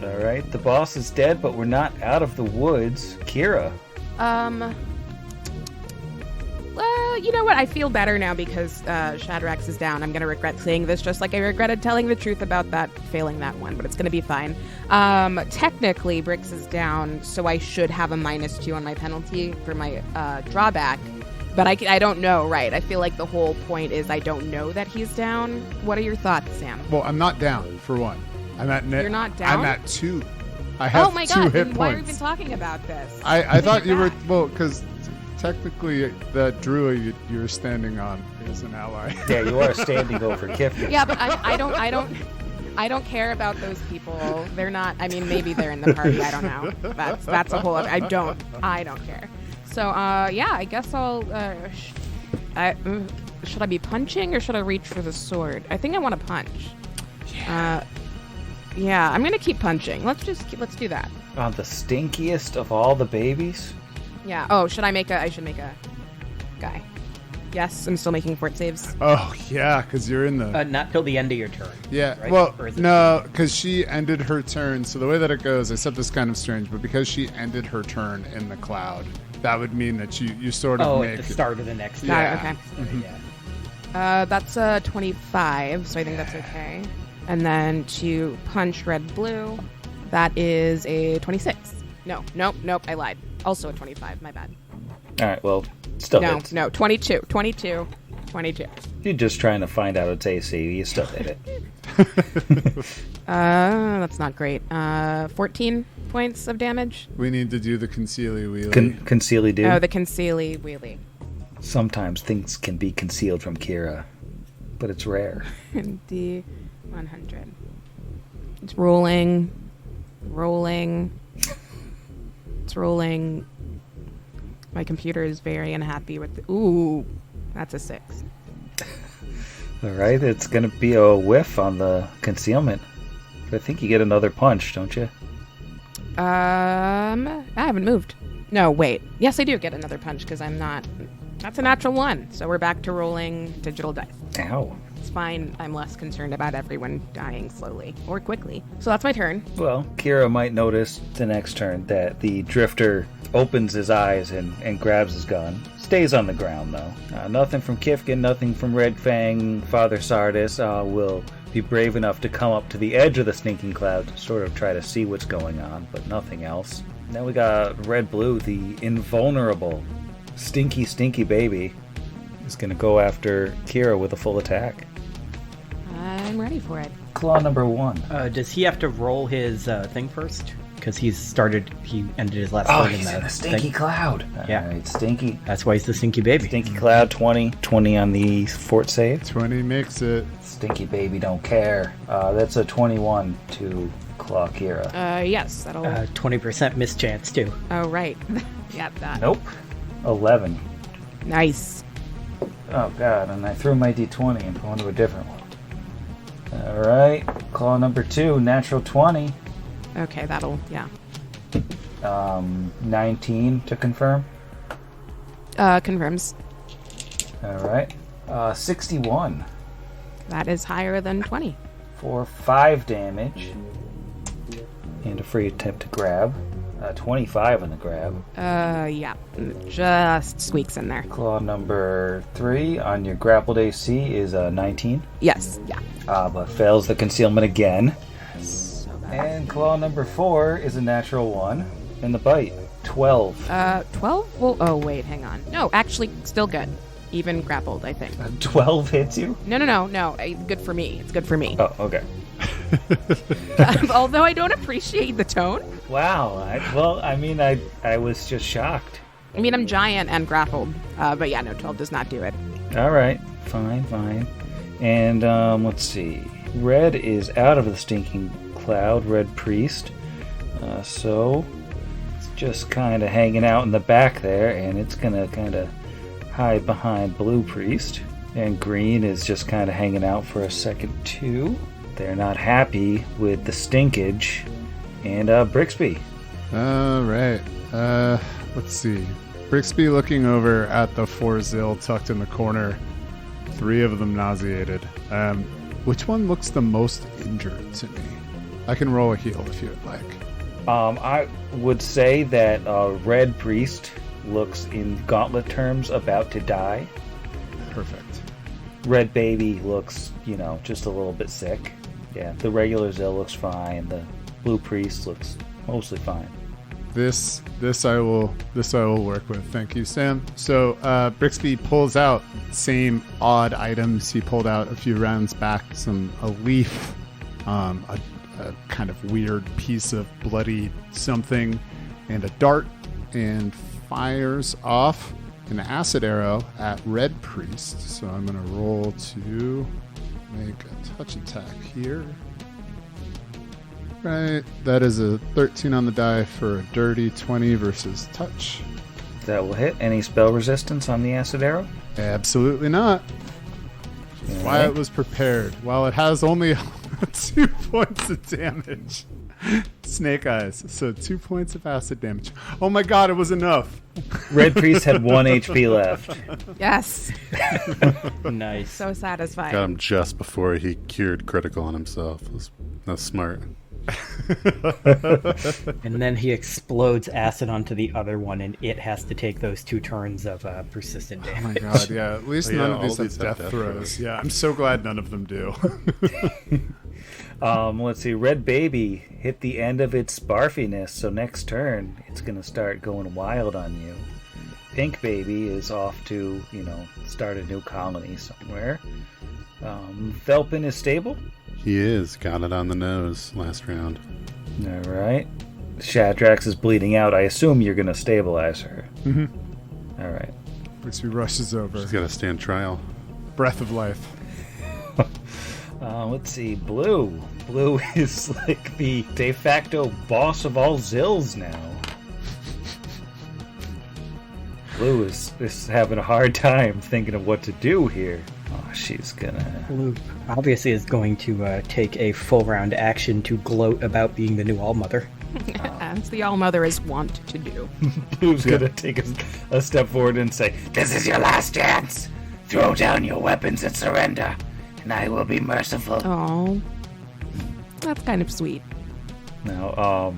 Alright, the boss is dead, but we're not out of the woods. Kira. Well, you know what? I feel better now because Shadrax is down. I'm going to regret saying this just like I regretted telling the truth about failing that one, but it's going to be fine. Technically, Brix is down, so I should have a -2 on my penalty for my drawback. But I don't know, right? I feel like the whole point is I don't know that he's down. What are your thoughts, Sam? Well, I'm not down, for one. I'm at You're not down? I'm at 2. I have Oh my 2 god, hit then why are we even points. talking about this? I thought you were... back. Well, because technically that druid you're standing on is an ally. Yeah, you are standing over Kifton. Yeah, but I don't care about those people. They're not. I mean, maybe they're in the party. I don't know. That's a whole other. I don't care. So yeah, I guess I'll. Should I be punching or should I reach for the sword? I think I want to punch. Yeah, I'm gonna keep punching. Let's do that. On the stinkiest of all the babies? Yeah. Oh, I should make a guy. Yes, I'm still making fort saves. Oh, yeah, because you're in the... Not till the end of your turn. Yeah, right? well, Or is it- no, because she ended her turn. So the way that it goes, I said this kind of strange, but because she ended her turn in the cloud, that would mean that you sort of Oh, make... at the start of the next Yeah. turn. Okay. Yeah. That's a 25, so I think that's okay. And then to punch red-blue, that is a 26. Nope, I lied. Also a 25, my bad. Alright, well, still No, hits. 22. You're just trying to find out its AC. You still hit it. That's not great. 14 points of damage. We need to do the concealy wheelie. Concealy do. Oh, the concealy wheelie. Sometimes things can be concealed from Kira, but it's rare. D 100. It's rolling. It's rolling. My computer is very unhappy with ooh, that's a 6. Alright, it's gonna be a whiff on the concealment. But I think you get another punch, don't you? I haven't moved. No, wait. Yes, I do get another punch because I'm not. That's a natural 1. So we're back to rolling digital dice. Ow. It's fine. I'm less concerned about everyone dying slowly or quickly. So that's my turn. Well, Kira might notice the next turn that the drifter opens his eyes and grabs his gun. Stays on the ground, though. Nothing from Kifkin, nothing from Red Fang, Father Sardis will be brave enough to come up to the edge of the stinking cloud to sort of try to see what's going on, but nothing else. Then we got Red Blue, the invulnerable, stinky baby, is going to go after Kira with a full attack. I'm ready for it. Claw number 1. Does he have to roll his thing first? Because he ended his last Oh, turn he's in in the the stinky thing. cloud. Yeah. Alright, Stinky. That's why he's the stinky baby. Stinky cloud, 20 on the fort save. 20 makes it. Stinky baby don't care. That's a 21 to Claw Kira. Yes, that'll... 20% mischance, too. Oh, right. Yeah, that. Nope. 11. Nice. Oh god, and I threw my d20 and put onto a different one. Alright, claw number 2, natural 20. Okay, that'll... Yeah. 19 to confirm. Confirms. Alright. 61 That is higher than 20. for 5 damage. And a free attempt to grab. 25 on the grab. Yeah. Just squeaks in there. Claw number 3 on your grappled AC is 19. Yes, yeah. But fails the concealment again. And claw number 4 is a natural 1. And the bite, 12. 12? Well, oh, wait, hang on. No, actually, still good. Even grappled, I think. 12 hits you? No. Good for me. It's good for me. Oh, okay. Although I don't appreciate the tone. Wow. I was just shocked. I mean, I'm giant and grappled. But yeah, no, 12 does not do it. All right. Fine. And let's see. Red is out of the stinking cloud, Red Priest. So it's just kind of hanging out in the back there, and it's going to kind of hide behind Blue Priest. And Green is just kind of hanging out for a second, too. They're not happy with the stinkage. And Brixby. All right. Let's see. Brixby looking over at the 4 Xill tucked in the corner. 3 of them nauseated. Which one looks the most injured to me? I can roll a heal if you would like. I would say that Red Priest looks, in gauntlet terms, about to die. Perfect. Red Baby looks, just a little bit sick. Yeah, the regular Xill looks fine. The Blue Priest looks mostly fine. This I will work with. Thank you, Sam. So Brixby pulls out same odd items he pulled out a few rounds back. A leaf, a kind of weird piece of bloody something, and a dart, and fires off an acid arrow at Red Priest. So I'm going to roll to make a touch attack here. Right, that is a 13 on the die for a dirty 20 versus touch. That will hit. Any spell resistance on the acid arrow? Absolutely not. All Why right. it was prepared. While it has only 2 points of damage. Snake eyes. So 2 points of acid damage. Oh my god, it was enough. Red Priest had 1 HP left. Yes. Nice. So satisfying. Got him just before he cured critical on himself. That's smart. And then he explodes acid onto the other one, and it has to take those 2 turns of persistent Oh my damage. god, yeah. At least Oh, yeah, none of all these these have have death death throws. throws. Yeah, I'm so glad none of them do. Let's see. Red Baby hit the end of its barfiness, so next turn it's going to start going wild on you. Pink Baby is off to, start a new colony somewhere. Felpin is stable. He is. Got it on the nose last round. All right. Shadrax is bleeding out. I assume you're going to stabilize her. Mhm. All right. Brixby rushes over. She's got to stand trial. Breath of life. Let's see. Blue. Blue is like the de facto boss of all Xills now. Blue is having a hard time thinking of what to do here. Oh, she's gonna... Blue obviously is going to take a full round action to gloat about being the new All-Mother. As the All-Mother is wont to do. Blue's gonna take a step forward and say, "This is your last chance. Throw down your weapons and surrender, and I will be merciful." Oh. That's kind of sweet. Now,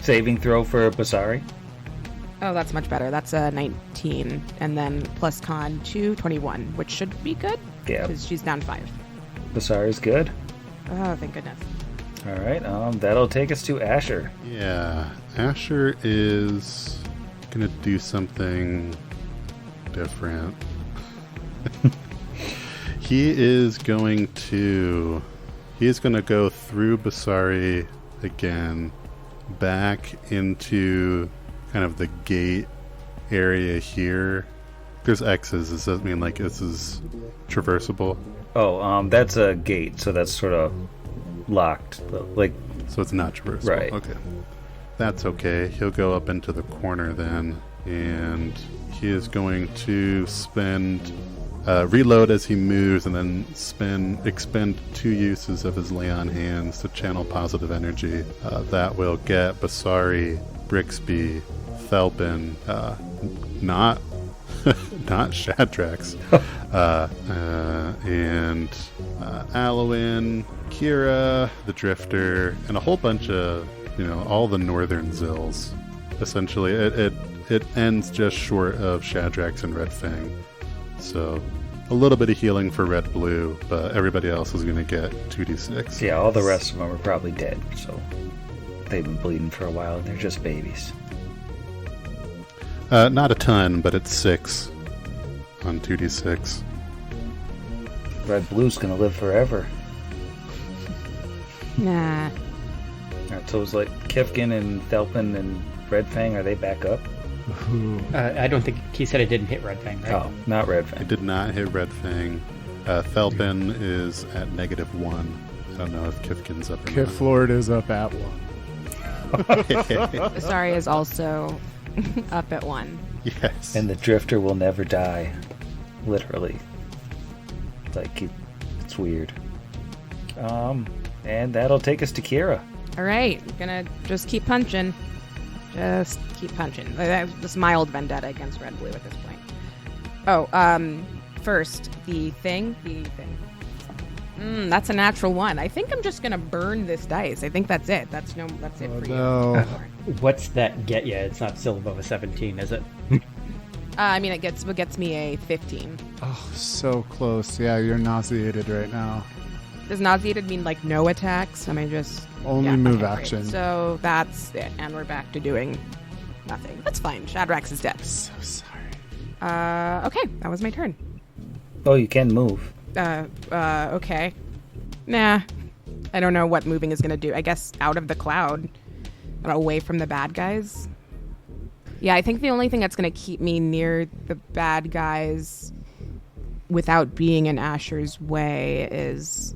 saving throw for Basari. Oh, that's much better. That's a 19. And then plus con 2, 21, which should be good. Yeah. Because she's down 5. Basari's good. Oh, thank goodness. All right, that'll take us to Asher. Yeah. Asher is going to do something different. He is going to go through Basari again, back into kind of the gate area here. There's X's. Does that mean this is traversable? Oh, that's a gate, so that's sort of locked. Like So it's not traversable. Right. Okay. That's okay. He'll go up into the corner then, and he is going to reload as he moves, and then expend 2 uses of his lay on hands to channel positive energy. That will get Basari, Brixby, Thelpin, not Shadrax, and Alwyn, Kira, the Drifter, and a whole bunch of, all the northern Xills. Essentially, it ends just short of Shadrax and Red Fang. So a little bit of healing for Red Blue, but everybody else is going to get 2d6. Yeah, all the rest of them are probably dead, so they've been bleeding for a while, and they're just babies. Not a ton, but it's 6 on 2d6. Red Blue's gonna live forever. Nah. Alright, so it's like Kifkin and Thelpin and Red Fang, are they back up? I don't think he said it didn't hit Red Fang, right? Oh, not Red Fang. It did not hit Red Fang. Thelpin is at -1. I don't know if Kifkin's up or Kif Lord is up at 1. Sorry is also up at 1. Yes. And the Drifter will never die. Literally. Like, it's weird. And that'll take us to Kira. All right, gonna just keep punching. Just keep punching. This mild vendetta against Red Blue at this point. Oh, first, the thing. That's a natural 1. I think I'm just gonna burn this dice. I think that's it. That's it for you. No. What's that get you? It's not still above a 17, is it? I mean, it gets me a 15. Oh, so close. Yeah, you're nauseated right now. Does nauseated mean like no attacks? I mean, just Only move okay, action. Great. So that's it, and we're back to doing nothing. That's fine. Shadrax is dead. So sorry. Okay, that was my turn. Oh, you can move. Okay. Nah. I don't know what moving is gonna do. I guess out of the cloud. Away from the bad guys. Yeah, I think the only thing that's gonna keep me near the bad guys without being in Asher's way is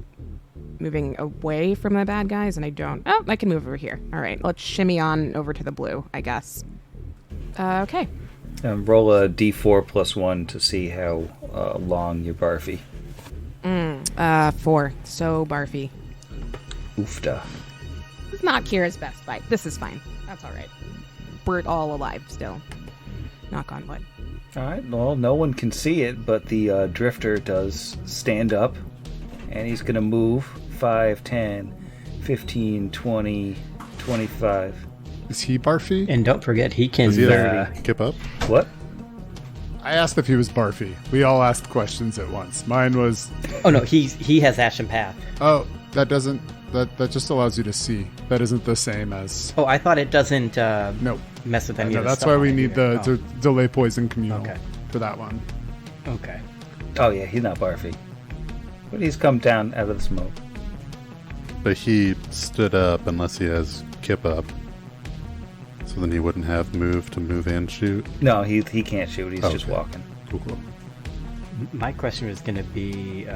moving away from the bad guys, and I can move over here. All right, let's shimmy on over to the blue, I guess. Okay. Roll a d4 plus 1 to see how long you're barfy. 4. So barfy. Oofda. It's not Kira's best fight. This is fine. That's all right. We're all alive still. Knock on wood. All right, well, no one can see it, but the Drifter does stand up, and he's going to move 5, 10, 15, 20, 25. Is he barfy? And don't forget, he can... Is he Kip up? What? I asked if he was barfy. We all asked questions at once. Mine was... Oh, no, he has Ashen Path. Oh, that doesn't... That just allows you to see. That isn't the same as... Oh, I thought it doesn't no. mess with any No, of the that's stuff why on we it need either. to delay poison communal Okay. for that one. Okay. Oh, yeah, he's not barfy. But he's come down out of the smoke. But he stood up unless he has Kip up. So then he wouldn't have move to move and shoot. No, he can't shoot. He's just Okay. walking. Cool. My question was going to be...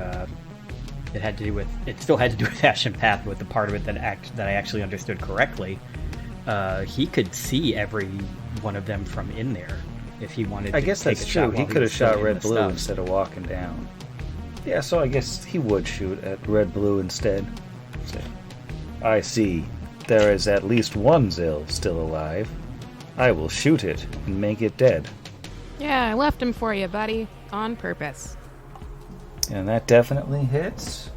it still had to do with Ashen Path, with the part of it that I actually understood correctly. He could see every one of them from in there if he wanted to. I guess take that's a shot true. He while could have was still shot in Red the Blue stuff. instead of walking down. Yeah, so I guess he would shoot at Red Blue instead. So, I see. There is at least one Xill still alive. I will shoot it and make it dead. Yeah, I left him for you, buddy. On purpose. And that definitely hits.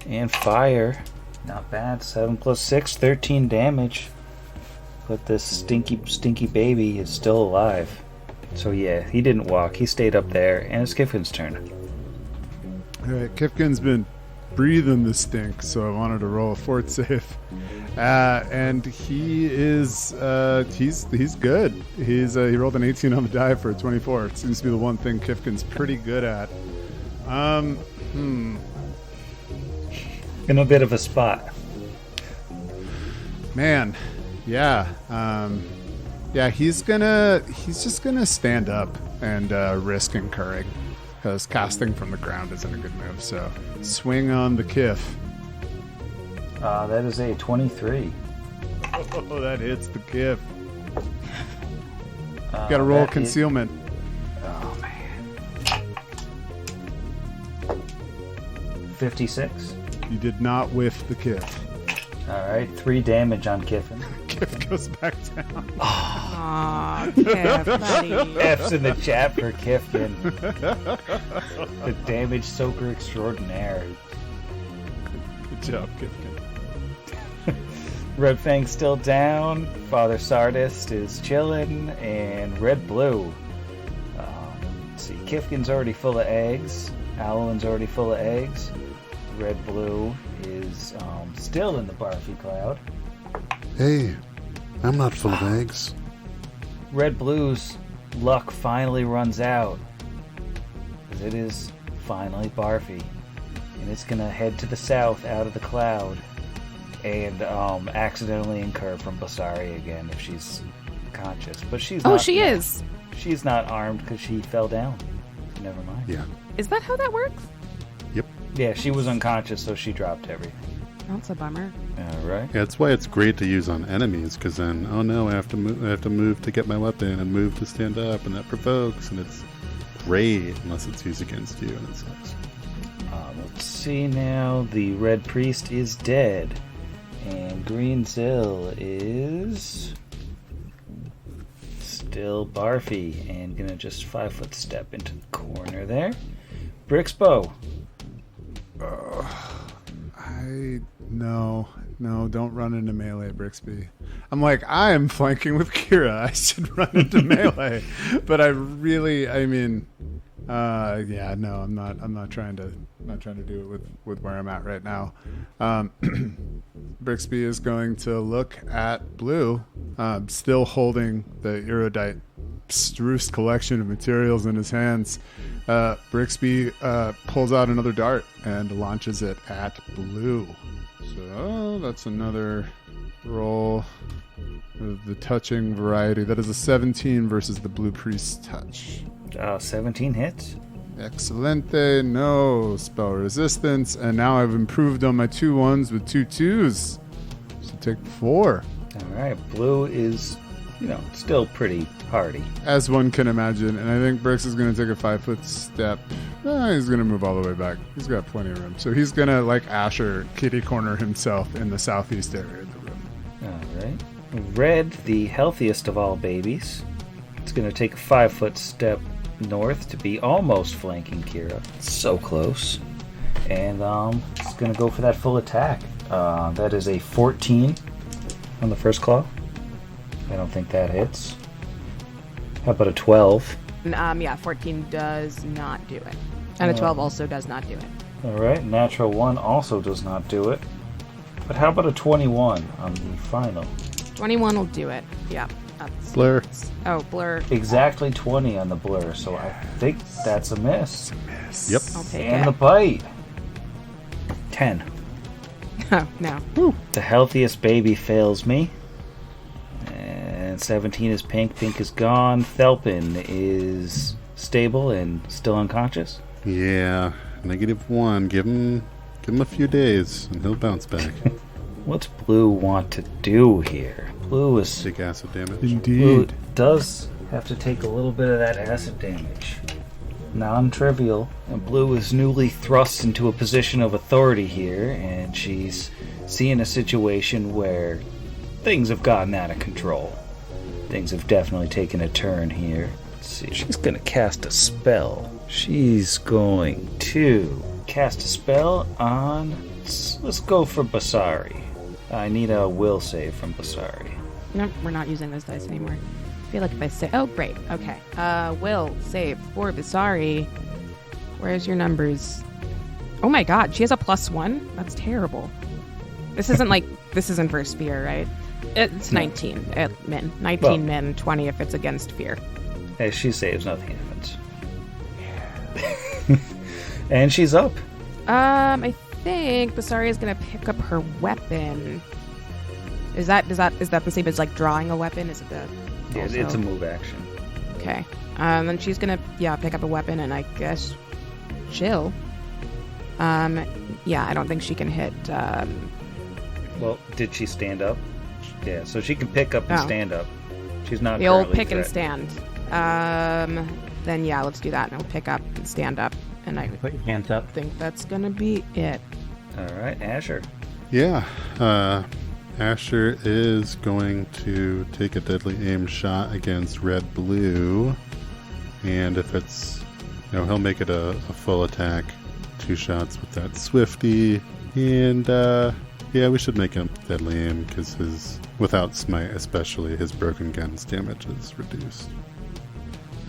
And fire. Not bad. 7 plus 6, 13 damage. But this stinky baby is still alive. So yeah, he didn't walk. He stayed up there. And it's Kiffin's turn. Alright, Kifkin's been breathing the stink, so I wanted to roll a fort save. And he is he's good. He rolled an 18 on the die for a 24. It seems to be the one thing Kifkin's pretty good at. In a bit of a spot. Man, yeah. He's just gonna stand up and risk incurring, because casting from the ground isn't a good move. So swing on the Kif. That is a 23. Oh, that hits the Kif. Got to roll concealment. Oh, man. 56. You did not whiff the Kif. All right, 3 damage on Kiffin. Kif goes back down. Aw, Kif, buddy. F's in the chat for Kiffin. The damage soaker extraordinaire. Good job, Kifkin. Red Fang's still down. Father Sardist is chilling, and Red Blue. Let's see, Kifkin's already full of eggs. Alwyn's already full of eggs. Red Blue is still in the barfy cloud. Hey, I'm not full of eggs. Red Blue's luck finally runs out. 'Cause it is finally barfy. And it's gonna head to the south out of the cloud. And accidentally incur from Basari again if she's conscious. But she's not. Oh, she is. She's not armed because she fell down. Never mind. Yeah. Is that how that works? Yep. Yeah, she was unconscious, so she dropped everything. That's a bummer. All right. Yeah, that's why it's great to use on enemies, because then, oh no, I have to move to get my weapon and move to stand up, and that provokes, and it's great unless it's used against you, and it sucks. Let's see now. The Red Priest is dead. And Green Xill is still barfy and gonna just 5-foot step into the corner there. Brixbo. No, don't run into melee, Brixby. I'm like, I am flanking with Kira. I should run into melee, but I'm not trying to do it with where I'm at right now. Brixby is going to look at Blue, still holding the erudite abstruse collection of materials in his hands. Brixby pulls out another dart and launches it at Blue. So that's another roll of the touching variety. That is a 17 versus the Blue Priest's touch. 17 hits. Excelente, no spell resistance, and now I've improved on my 2 1s with 2 2s. So take 4. All right. Blue is, still pretty hardy. As one can imagine, and I think Brix is going to take a 5-foot step. He's going to move all the way back. He's got plenty of room. So he's going to, like Asher, kitty corner himself in the southeast area of the room. All right. Red, the healthiest of all babies, is going to take a 5-foot step north to be almost flanking Kira. So close. And it's going to go for that full attack. That is a 14 on the first claw. I don't think that hits. How about a 12? 14 does not do it. And a 12 also does not do it. All right, natural 1 also does not do it. But how about a 21 on the final? 21 will do it. Yeah. Blur. Oh, blur. Exactly 20 on the blur, so I think that's a miss. Yep. I'll take And the it. bite. 10. Oh, no. The healthiest baby fails me. And 17 is pink. Pink is gone. Thelpin is stable and still unconscious. Yeah. -1. Give him a few days, and he'll bounce back. What's Blue want to do here? Blue is... Take acid damage. Blue Indeed. does have to take a little bit of that acid damage. Non-trivial. And Blue is newly thrust into a position of authority here, and she's seeing a situation where things have gotten out of control. Things have definitely taken a turn here. Let's see. She's going to cast a spell. She's going to cast a spell on... Let's go for Basari. I need a will save from Basari. Nope, we're not using those dice anymore. I feel like if I say... Oh, great. Okay. Will save for Basari. Where's your numbers? Oh my god, she has a +1? That's terrible. This isn't for Sphere, right? It's 19 at min. 19 min, 20 if it's against Fear. Hey, she saves, nothing happens. And she's up. I think Basari is gonna pick up her weapon. Is that the same as like drawing a weapon? Is it the? Yeah, also? it's a move action. Okay. Then she's gonna pick up a weapon and I guess chill. Yeah, I don't think she can hit. Well, did she stand up? Yeah, so she can pick up and Oh. stand up. She's not The old currently pick and threatened. stand. Then yeah, let's do that. And I'll pick up and stand up. And I Put your hands up. think that's gonna be it. All right, Asher. Yeah. Asher is going to take a deadly aim shot against Red Blue. And if it's, he'll make it a full attack. 2 shots with that Swifty. And, yeah, we should make him deadly aim because without smite especially, his broken gun's damage is reduced.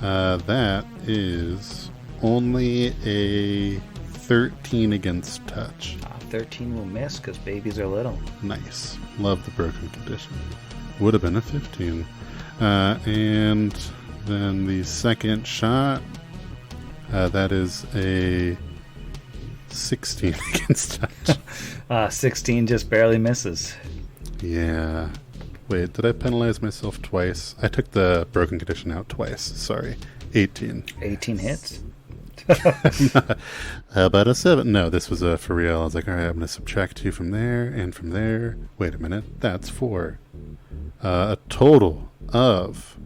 That is only a 13 against touch. 13 will miss because babies are little. Nice. Love the broken condition. Would have been a 15. And then the second shot, that is a 16 against touch. 16 just barely misses. Yeah. Wait, did I penalize myself twice? I took the broken condition out twice. Sorry. 18. 18 hits. How about a 7? No, this was for real. I was like, all right, I'm going to subtract 2 from there and from there. Wait a minute. That's 4. A total of,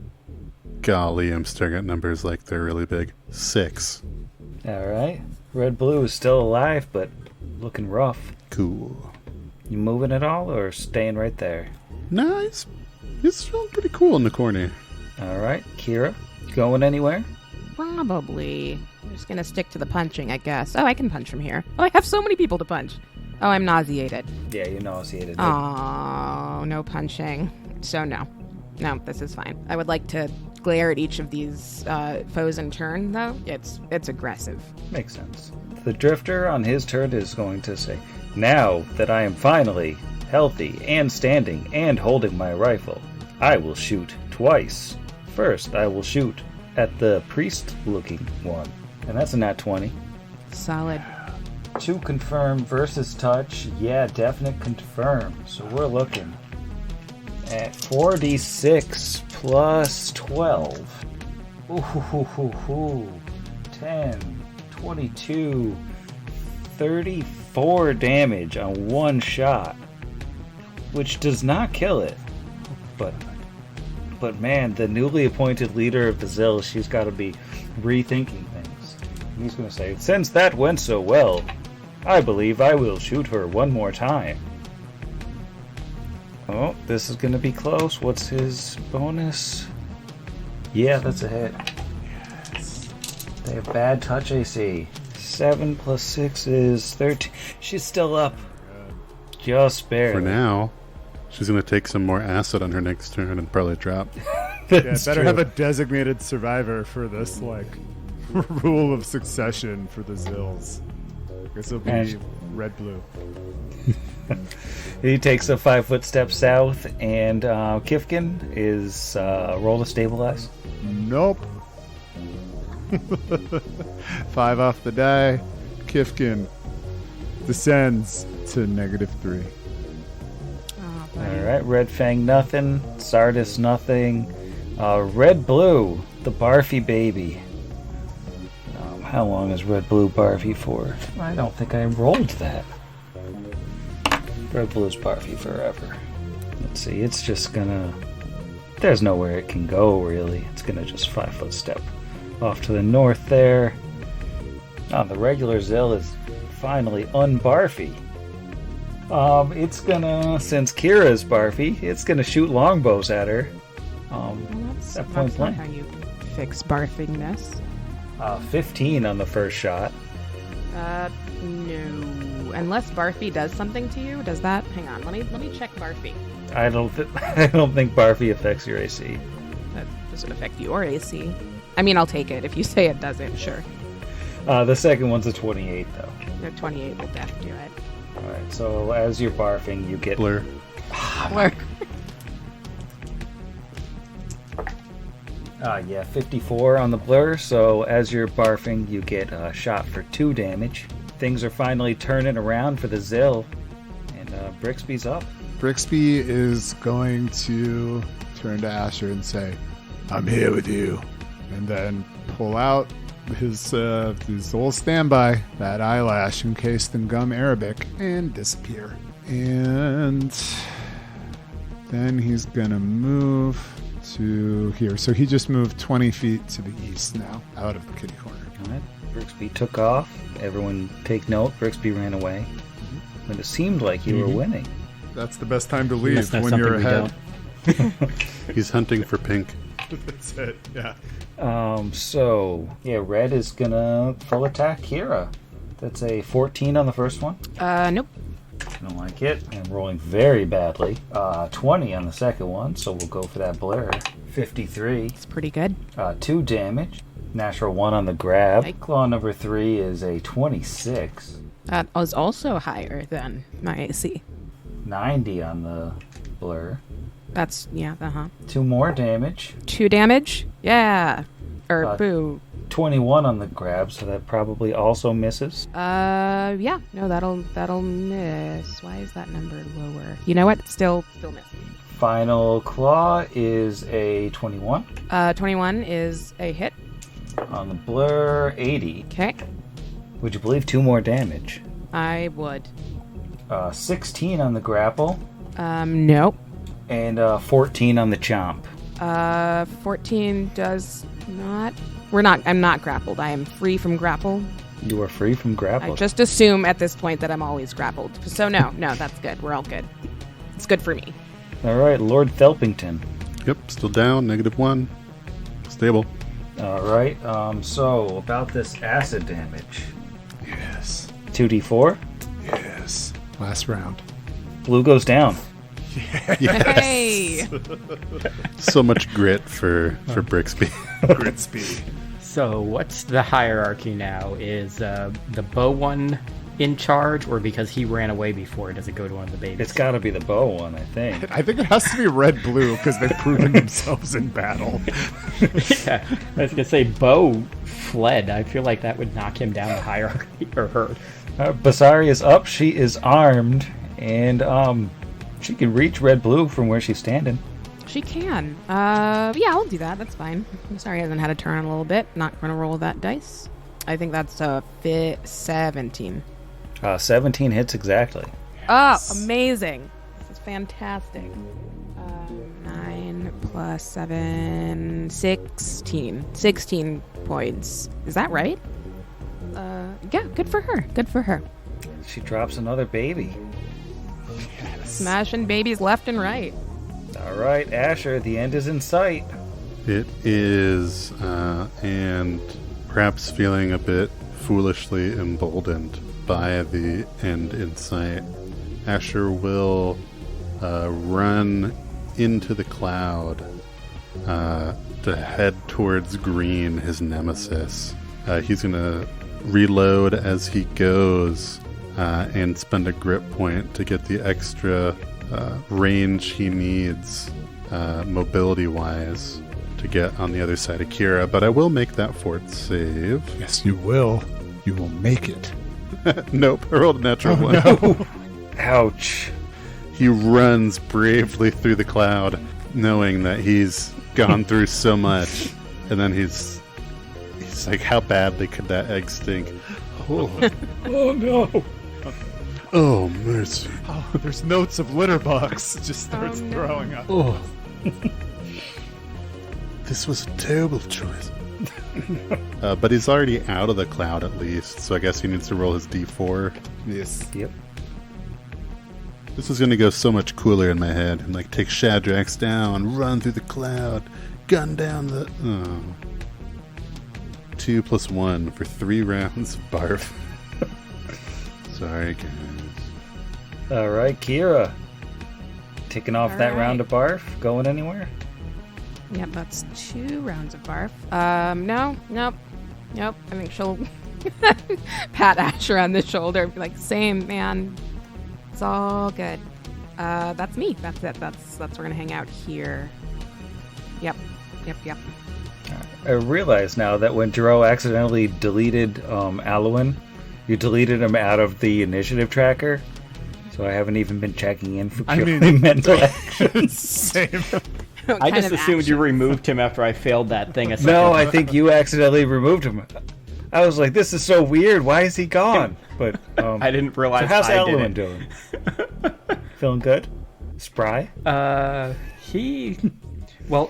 golly, I'm staring at numbers like they're really big. 6. All right. Red Blue is still alive, but looking rough. Cool. You moving at all or staying right there? Nice. It's feeling pretty cool in the corner. All right. Kira, going anywhere? Probably. I'm just gonna stick to the punching, I guess. Oh, I can punch from here. Oh, I have so many people to punch. Oh, I'm nauseated. Yeah, you're nauseated. Oh, no punching. So no. No, this is fine. I would like to glare at each of these foes in turn, though. It's aggressive. Makes sense. The Drifter on his turn is going to say, now that I am finally healthy and standing and holding my rifle, I will shoot twice. First, I will shoot at the priest-looking one, and that's a nat 20. Solid. 2 confirm versus touch. Yeah, definite confirm. So we're looking at 4d6 plus 12. Ooh, 10, 22, 34 damage on one shot, which does not kill it. But man, the newly appointed leader of the Xill, she's got to be rethinking things. He's going to say, since that went so well, I believe I will shoot her one more time. Oh, this is going to be close. What's his bonus? Yeah, that's a hit. They have bad touch AC. 7 plus 6 is 13. She's still up. Just barely. For now, she's going to take some more acid on her next turn and probably drop. That's better true. have a designated survivor for this, rule of succession for the Xills. This will be And- Red Blue. He takes a 5-foot step south, and Kifkin is roll to stabilize. Nope. 5 off the die. Kifkin descends to -3. Oh, All right, Red Fang nothing, Sardis nothing, Red Blue, the Barfy baby. How long is Red Blue Barfy for? I don't think I rolled that. Red Blue's Barfy forever. Let's see, it's just gonna... There's nowhere it can go, really. It's gonna just 5-foot step off to the north there. The regular Xill is finally unbarfy. It's gonna, since Kira's barfy, it's gonna shoot longbows at her. Well, At point that's not blank. how you fix barfingness. 15 on the first shot. No. Unless Barfy does something to you, does that? Hang on, let me check Barfy. I don't think barfy affects your AC. That doesn't affect your AC. I mean, I'll take it if you say it doesn't. Sure. The second one's a 28 though. No, 28 will def do it. All right. So as you're barfing, you get Blur. Blur. Yeah, 54 on the blur. So as you're barfing, you get shot for 2 damage. Things are finally turning around for the Xill, and Brixby's up. Brixby is going to turn to Asher and say, I'm here with you. And then pull out his old standby, that eyelash encased in gum Arabic, and disappear. And Then he's going to move to here. So he just moved 20 feet to the east now, out of the kitty corner. All right. Brixby took off. Everyone take note. Brixby ran away. But it seemed like you were winning. That's the best time to Must leave know when you're something we ahead. He's hunting for pink. That's it, yeah. Red is gonna full attack Kira. That's a 14 on the first one. Nope. I don't like it. I'm rolling very badly. 20 on the second one, so we'll go for that blur. 53. It's pretty good. 2 damage. Natural 1 on the grab. Okay. Claw number 3 is a 26. That was also higher than my AC. 90 on the blur. That's, 2 more damage. 2 damage? Yeah. Boo. 21 on the grab, so that probably also misses. Yeah. No, that'll miss. Why is that number lower? You know what? Still miss. Final claw is a 21. 21 is a hit. On the blur, 80. Okay. Would you believe 2 more damage? I would. 16 on the grapple. Nope. And 14 on the chomp. 14 does not. I'm not grappled. I am free from grapple. You are free from grapple. I just assume at this point that I'm always grappled. So no, that's good. We're all good. It's good for me. All right, Lord Thelpington. Yep, still down, -1. Stable. All right, so about this acid damage. Yes. 2d4. Yes. Last round. Blue goes down. Hey! So much grit for Brixby. Grit speed. So what's the hierarchy now? Is the bow one in charge, or because he ran away before, does it go to one of the babies? It's got to be the bow one, I think. I think it has to be red-blue because they've proven themselves in battle. Yeah, I was gonna say Bo fled. I feel like that would knock him down the hierarchy, or her. Basari is up. She is armed, and she can reach red-blue from where she's standing. She can. Yeah, I'll do that. That's fine. I'm sorry I haven't had a turn in a little bit. Not going to roll that dice. I think that's 17. 17 hits exactly. Oh, amazing. This is fantastic. 9 plus 7, 16. 16 points. Is that right? Yeah, good for her. Good for her. She drops another baby. Smashing babies left and right. All right, Asher, the end is in sight. It is, and perhaps feeling a bit foolishly emboldened by the end in sight, Asher will run into the cloud to head towards Green, his nemesis. He's going to reload as he goes and spend a grip point to get the extra range he needs mobility-wise to get on the other side of Kira. But I will make that fort save. Yes, you will. You will make it. Nope, I rolled a natural one. No. Ouch. He runs bravely through the cloud, knowing that he's gone through so much. And then he's like, how badly could that egg stink? Oh, Oh, no. oh mercy. Oh, there's notes of litter bugs. Just starts throwing up. Oh. This was a terrible choice. But he's already out of the cloud at least, so I guess he needs to roll his d4. Yes. Yep. This is going to go so much cooler in my head. And like take Shadrax down, run through the cloud, gun down the... Oh. 2 + 1 for 3 rounds of barf. Sorry, guys. All right, Kira. Taking off All that right. round of barf. Going anywhere? Yep, that's 2 rounds of barf. Nope. I think she'll pat Asher on the shoulder and be like, same, man. It's all good. That's me. That's it. We're gonna hang out here. Yep. I realize now that when Jero accidentally deleted Alwyn, you deleted him out of the initiative tracker. So I haven't even been checking in for purely mental actions. Same. I just assumed you removed him after I failed that thing. A second No, I ago. think you accidentally removed him. I was like, this is so weird. Why is he gone? But I didn't realize so how's I did Alwyn it. doing? Feeling good? Spry?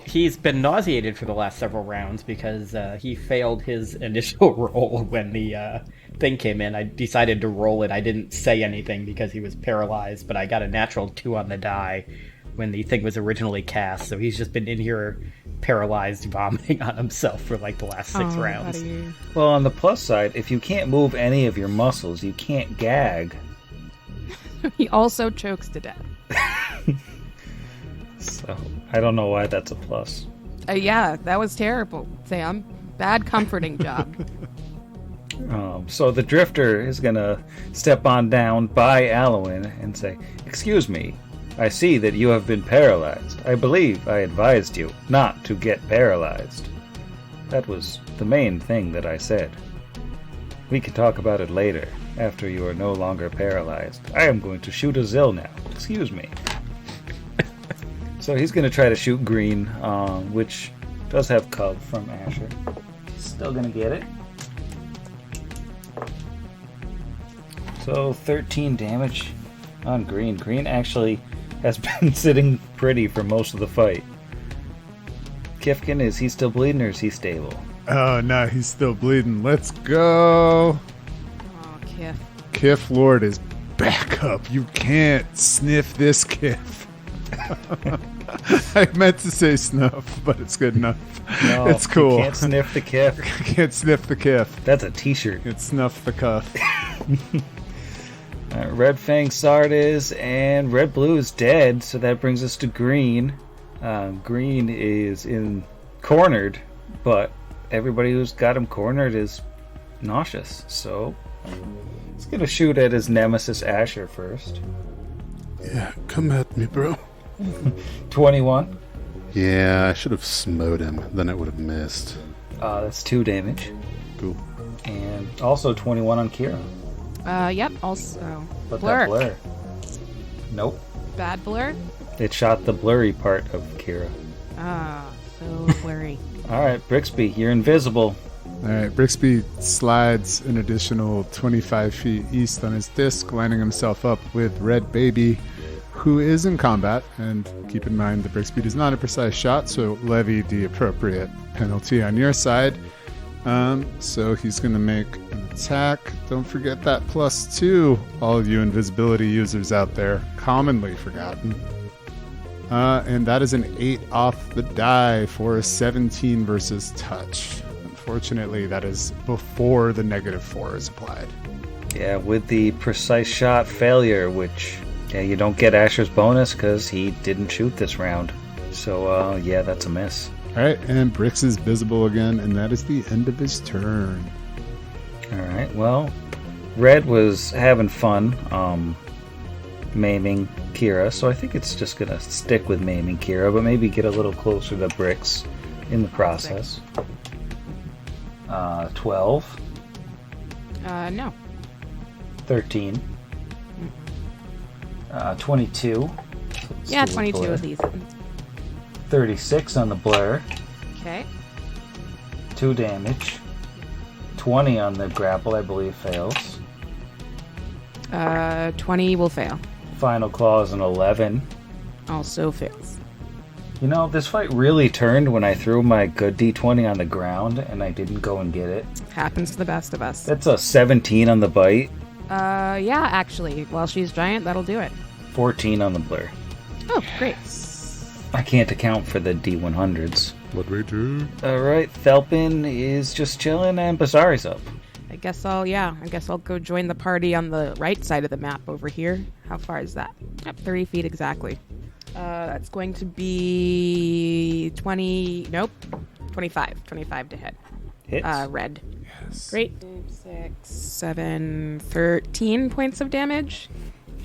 He's been nauseated for the last several rounds because he failed his initial roll when the thing came in. I decided to roll it. I didn't say anything because he was paralyzed, but I got a natural 2 on the die when the thing was originally cast. So he's just been in here paralyzed, vomiting on himself for like the last 6 rounds. Well, on the plus side, if you can't move any of your muscles, you can't gag. He also chokes to death. So, I don't know why that's a plus. Yeah, that was terrible, Sam. Bad comforting job. So the Drifter is going to step on down by Alwyn and say, "Excuse me, I see that you have been paralyzed. I believe I advised you not to get paralyzed. That was the main thing that I said. We can talk about it later, after you are no longer paralyzed. I am going to shoot a Xill now. Excuse me." So he's going to try to shoot green, which does have Cub from Asher. Still going to get it. So 13 damage on green. Green actually has been sitting pretty for most of the fight. Kifkin, is he still bleeding or is he stable? Oh, no, he's still bleeding. Let's go. Oh, Kif. Kif Lord is back up. You can't sniff this Kif. I meant to say snuff, but it's good enough. No, it's cool. You can't sniff the Kif. Can't sniff the Kif. That's a t-shirt. It's snuff the cuff. Red Fang Sardis and Red Blue is dead, so that brings us to Green. Green is cornered, but everybody who's got him cornered is nauseous, so he's gonna shoot at his nemesis Asher first. Yeah, come at me, bro. 21. Yeah, I should have smote him. Then it would have missed. That's 2 damage. Cool. And also 21 on Kira. Yep, also. But Blur. that blur. Nope. Bad blur? It shot the blurry part of Kira. Ah, so blurry. Alright, Brixby, you're invisible. All right, Brixby slides an additional 25 feet east on his disc, lining himself up with Red Baby, who is in combat. And keep in mind, the Brixby is not a precise shot, so levy the appropriate penalty on your side. So he's going to make an attack. Don't forget that +2, all of you invisibility users out there, commonly forgotten. And that is an 8 off the die for a 17 versus touch. Unfortunately, that is before the -4 is applied. Yeah, with the precise shot failure, which you don't get Asher's bonus because he didn't shoot this round. So, yeah, that's a miss. All right, and Brix is visible again, and that is the end of his turn. All right, well, Red was having fun maiming Kira, so I think it's just going to stick with maiming Kira, but maybe get a little closer to Brix in the process. 12. No. 13. 22. Yeah, Still 22 blur. of these. 36 on the blur. Okay. 2 damage. 20 on the grapple, I believe, fails. 20 will fail. Final claw is an 11. Also fails. You know, this fight really turned when I threw my good d20 on the ground and I didn't go and get it. Happens to the best of us. That's a 17 on the bite. Yeah, actually. While she's giant, that'll do it. 14 on the blur. Oh, great. I can't account for the D100s. What we do? Alright, Thelpin is just chilling and Basari's up. I guess I'll go join the party on the right side of the map over here. How far is that? Yep, 30 feet exactly. That's going to be 20, nope, 25. 25 to hit. Hits. Red. Yes. Great. 6, 7, 13 points of damage.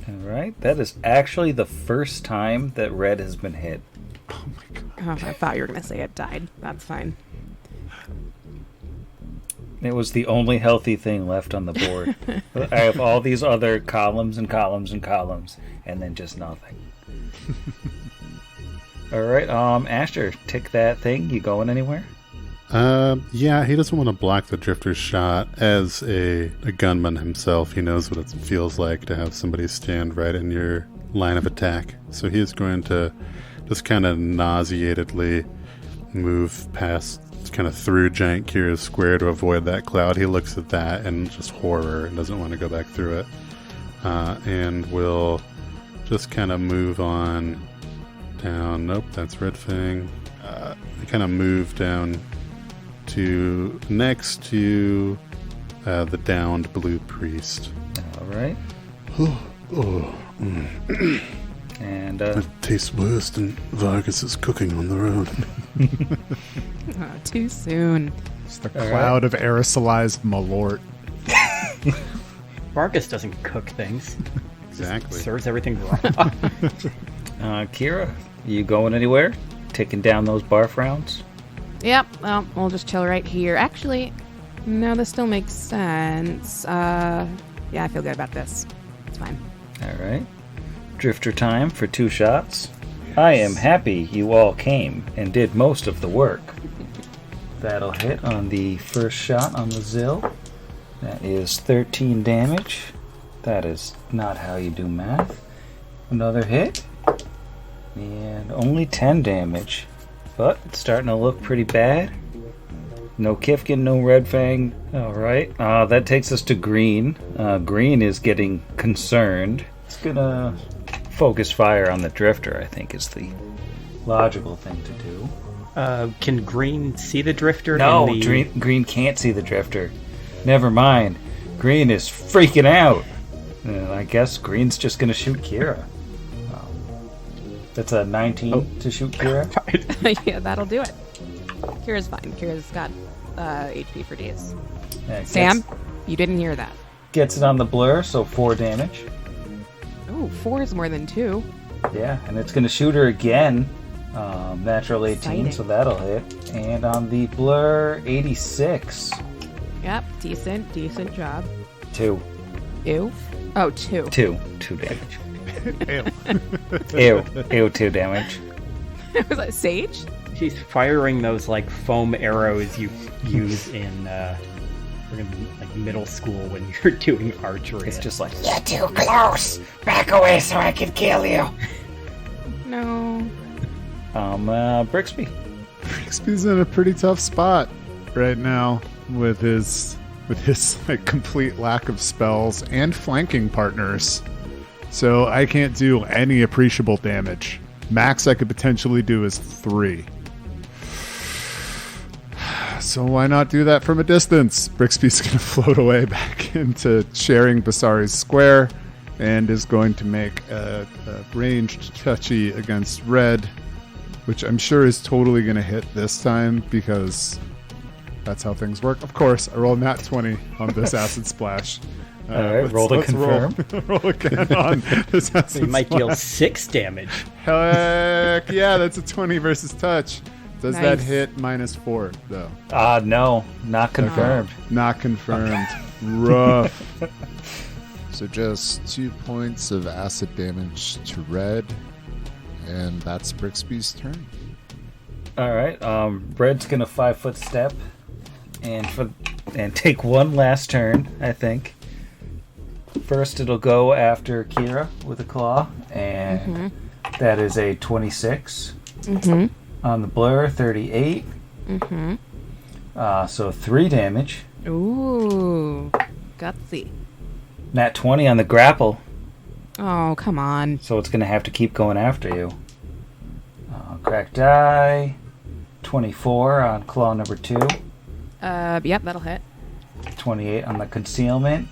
Alright, that is actually the first time that Red has been hit. Oh my god. Oh, I thought you were going to say it died. That's fine. It was the only healthy thing left on the board. I have all these other columns and columns and columns, and then just nothing. Alright, Asher, tick that thing. You going anywhere? Yeah, he doesn't want to block the Drifter's shot. As a gunman himself, he knows what it feels like to have somebody stand right in your line of attack. So he is going to just kind of nauseatedly move past, kind of through Giant Kira's square to avoid that cloud. He looks at that and just horror and doesn't want to go back through it. And will just kind of move on down. Nope, that's Red Fang. Kind of move down to next to the downed blue priest. All right. And It tastes worse than Vargas's cooking on the road. Too soon. It's the cloud of aerosolized malort. Vargas doesn't cook things. Exactly. Serves everything raw. Kira, you going anywhere? Taking down those barf rounds? Yep, well, we'll just chill right here. Actually, no, this still makes sense. Yeah, I feel good about this. It's fine. All right. Drifter time for 2 shots. I am happy you all came and did most of the work. That'll hit on the first shot on the Xill. That is 13 damage. That is not how you do math. Another hit. And only 10 damage. But it's starting to look pretty bad. No Kifkin, no Red Fang. Alright. That takes us to Green. Green is getting concerned. It's gonna focus fire on the Drifter, I think, is the logical thing to do. Can Green see the Drifter? No, in the... Green can't see the Drifter. Never mind. Green is freaking out. And I guess Green's just gonna shoot Kira. That's a 19 to shoot Kira. Yeah, that'll do it. Kira's fine. Kira's got HP for days. Yeah, Sam, you didn't hear that. Gets it on the blur, so 4 damage. Oh, 4 is more than 2. Yeah, and it's going to shoot her again. Natural 18, Exciting. so that'll hit. And on the blur, 86. Yep, decent job. 2. Ew. Oh, 2. 2 damage. Ew. Ew, 2 damage. Was that Sage? She's firing those like foam arrows you use in like middle school when you're doing archery. It's just like, You're too close. Back away so I can kill you. No. Brixby. Brixby's in a pretty tough spot right now with his like complete lack of spells and flanking partners. So I can't do any appreciable damage. Max I could potentially do is 3. So why not do that from a distance? Brixby's going to float away back into sharing Basari's square and is going to make a ranged touchy against Red, which I'm sure is totally going to hit this time because that's how things work. Of course, I rolled nat 20 on this acid splash. Alright, roll to confirm. Roll again on this acid So you might deal splash. 6 damage. Heck yeah, that's a 20 versus touch. Does that Nice. hit -4, though? No, not confirmed. Not confirmed. Rough. So just 2 points of acid damage to Red, and that's Brixby's turn. Alright, Red's gonna 5-foot step and take one last turn, I think. First it'll go after Kira with a claw, and that is a 26. On the blur, 38. So 3 damage. Ooh. Gutsy. Nat 20 on the grapple, Oh, come on. so it's gonna have to keep going after you. Cracked die. 24 on claw number 2. Yep, that'll hit. 28 on the concealment.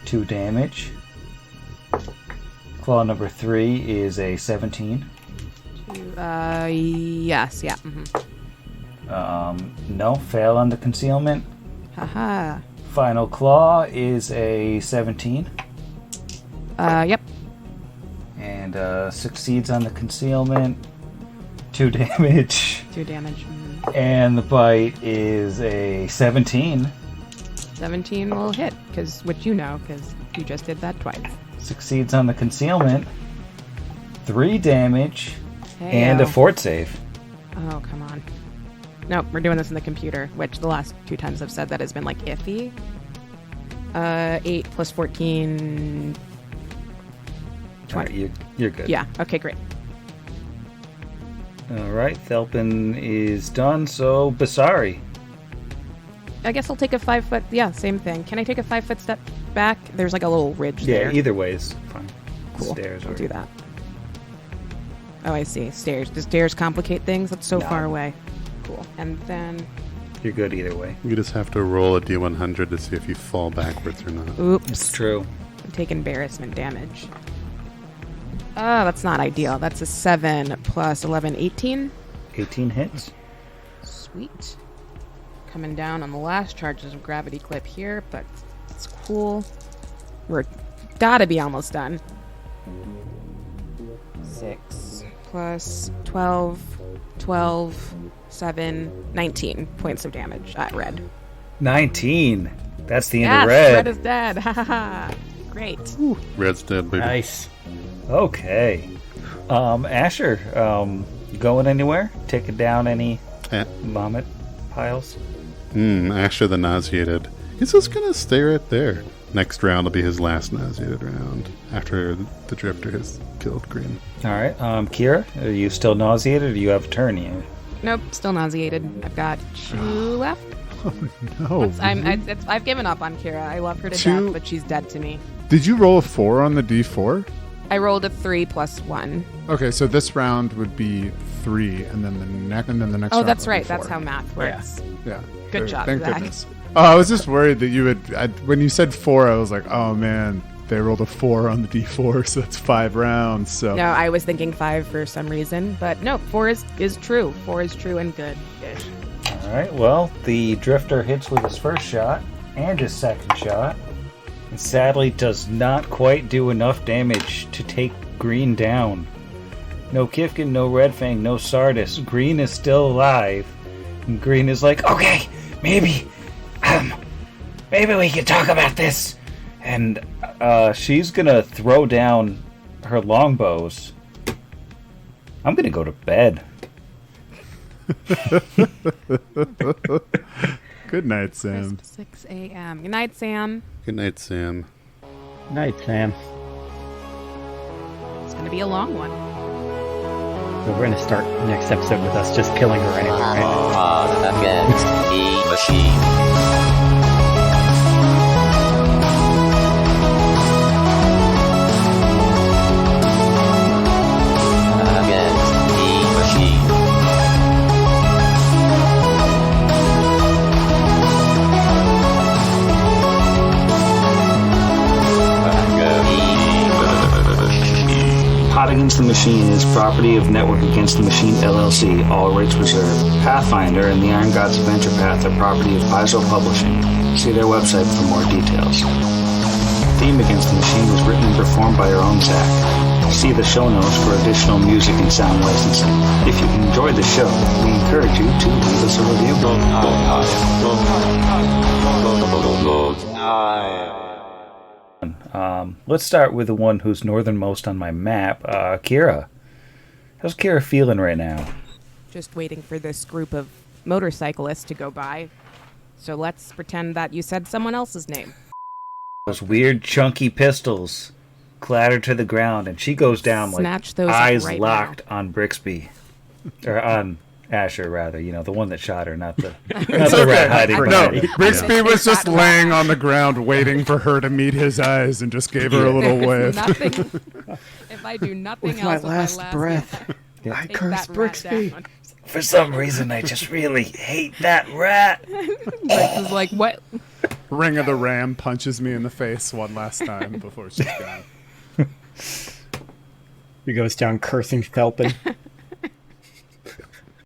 2 damage. Claw number 3 is a 17. Yes, yeah. No, fail on the concealment. Haha. Final claw is a 17. Yep. And succeeds on the concealment. 2 damage. 2 damage. And the bite is a 17. 17 will hit, which you know, because you just did that twice. Succeeds on the concealment. 3 damage. Hey, And a fort save. Oh, come on. Nope, we're doing this in the computer, which the last 2 times I've said that has been like iffy. 8 plus 14. All right, you're good. Yeah. Okay, great. All right, Thelpin is done, so Basari. I guess I'll take a 5 foot. Yeah, same thing. Can I take a 5 foot step back? There's like a little ridge Yeah, there. either way is fine. Cool. Stairs I'll or... do that. Oh, I see. Stairs. Do stairs complicate things? That's so No. far away. Cool. And then, You're good either way. You just have to roll a d100 to see if you fall backwards or not. oops. It's true. I take embarrassment damage. Oh, that's not ideal. That's a 7 plus 11, 18. 18 hits. Sweet. Coming down on the last charges of gravity clip here, but it's cool. We're gotta be almost done. 6 plus 12, 7, 19 points of damage at red. 19. That's the end Yes, of red. red is dead. Ha ha ha. Great. Red's dead, baby. Nice. Okay. Asher, you going anywhere? Taking down any Eh. vomit piles? Asher the nauseated. He's just gonna stay right there. Next round will be his last nauseated round after the drifter has killed Green. All right. Kira, are you still nauseated, or do you have a turn here? Nope, still nauseated. I've got 2 left. No. I've given up on Kira. I love her to 2? death, but she's dead to me. Did you roll a 4 on the d4? I rolled a 3 plus 1. Okay, so this round would be 3, and then the next Oh, round that's would be right. That's 4. how math works. Yeah. Good job, Thank Zach. goodness. Oh, I was just worried that you would. When you said 4, I was like, oh man, they rolled a 4 on the d4, so that's 5 rounds. So No, I was thinking 5 for some reason, but no, 4 is true. 4 is true and good. All right. Well, the drifter hits with his first shot and his second shot, and sadly does not quite do enough damage to take Green down. No Kifkin, no Red Fang, no Sardis. Green is still alive, and Green is like, Okay, maybe we can talk about this. and she's gonna throw down her longbows. I'm gonna go to bed. good night, Sam. 6 a.m. Good night, Sam. Good night, Sam. Night, Sam. It's going to be a long one. So we're going to start next episode with us just killing her anyway, right? Against the machine. Against the machine. Pot Against the Machine is property of Network Against the Machine LLC, all rights reserved. Pathfinder and the Iron Gods Adventure Path are property of Paizo Publishing. See their website for more details. Theme Against the Machine was written and performed by our own Zach. See the show notes for additional music and sound licensing. If you enjoyed the show, we encourage you to leave us a review. Let's start with the one who's northernmost on my map, Kira. How's Kira feeling right now? Just waiting for this group of motorcyclists to go by. So let's pretend that you said someone else's name. Those weird chunky pistols clatter to the ground, and she goes down Snatch like those up eyes right locked on Brixby. Or on Asher, rather. You know, the one that shot her, not the, not the rat hiding No, behind it. Brixby was just That laying on the ground waiting for her to meet his eyes and just gave her a little There's wave. nothing. If I do nothing With my else last with my breath, I I curse Brixby. For some reason, I just really hate that rat. Brix is like, what? Ring of the Ram punches me in the face one last time before she's gone. He goes down cursing Thelpin.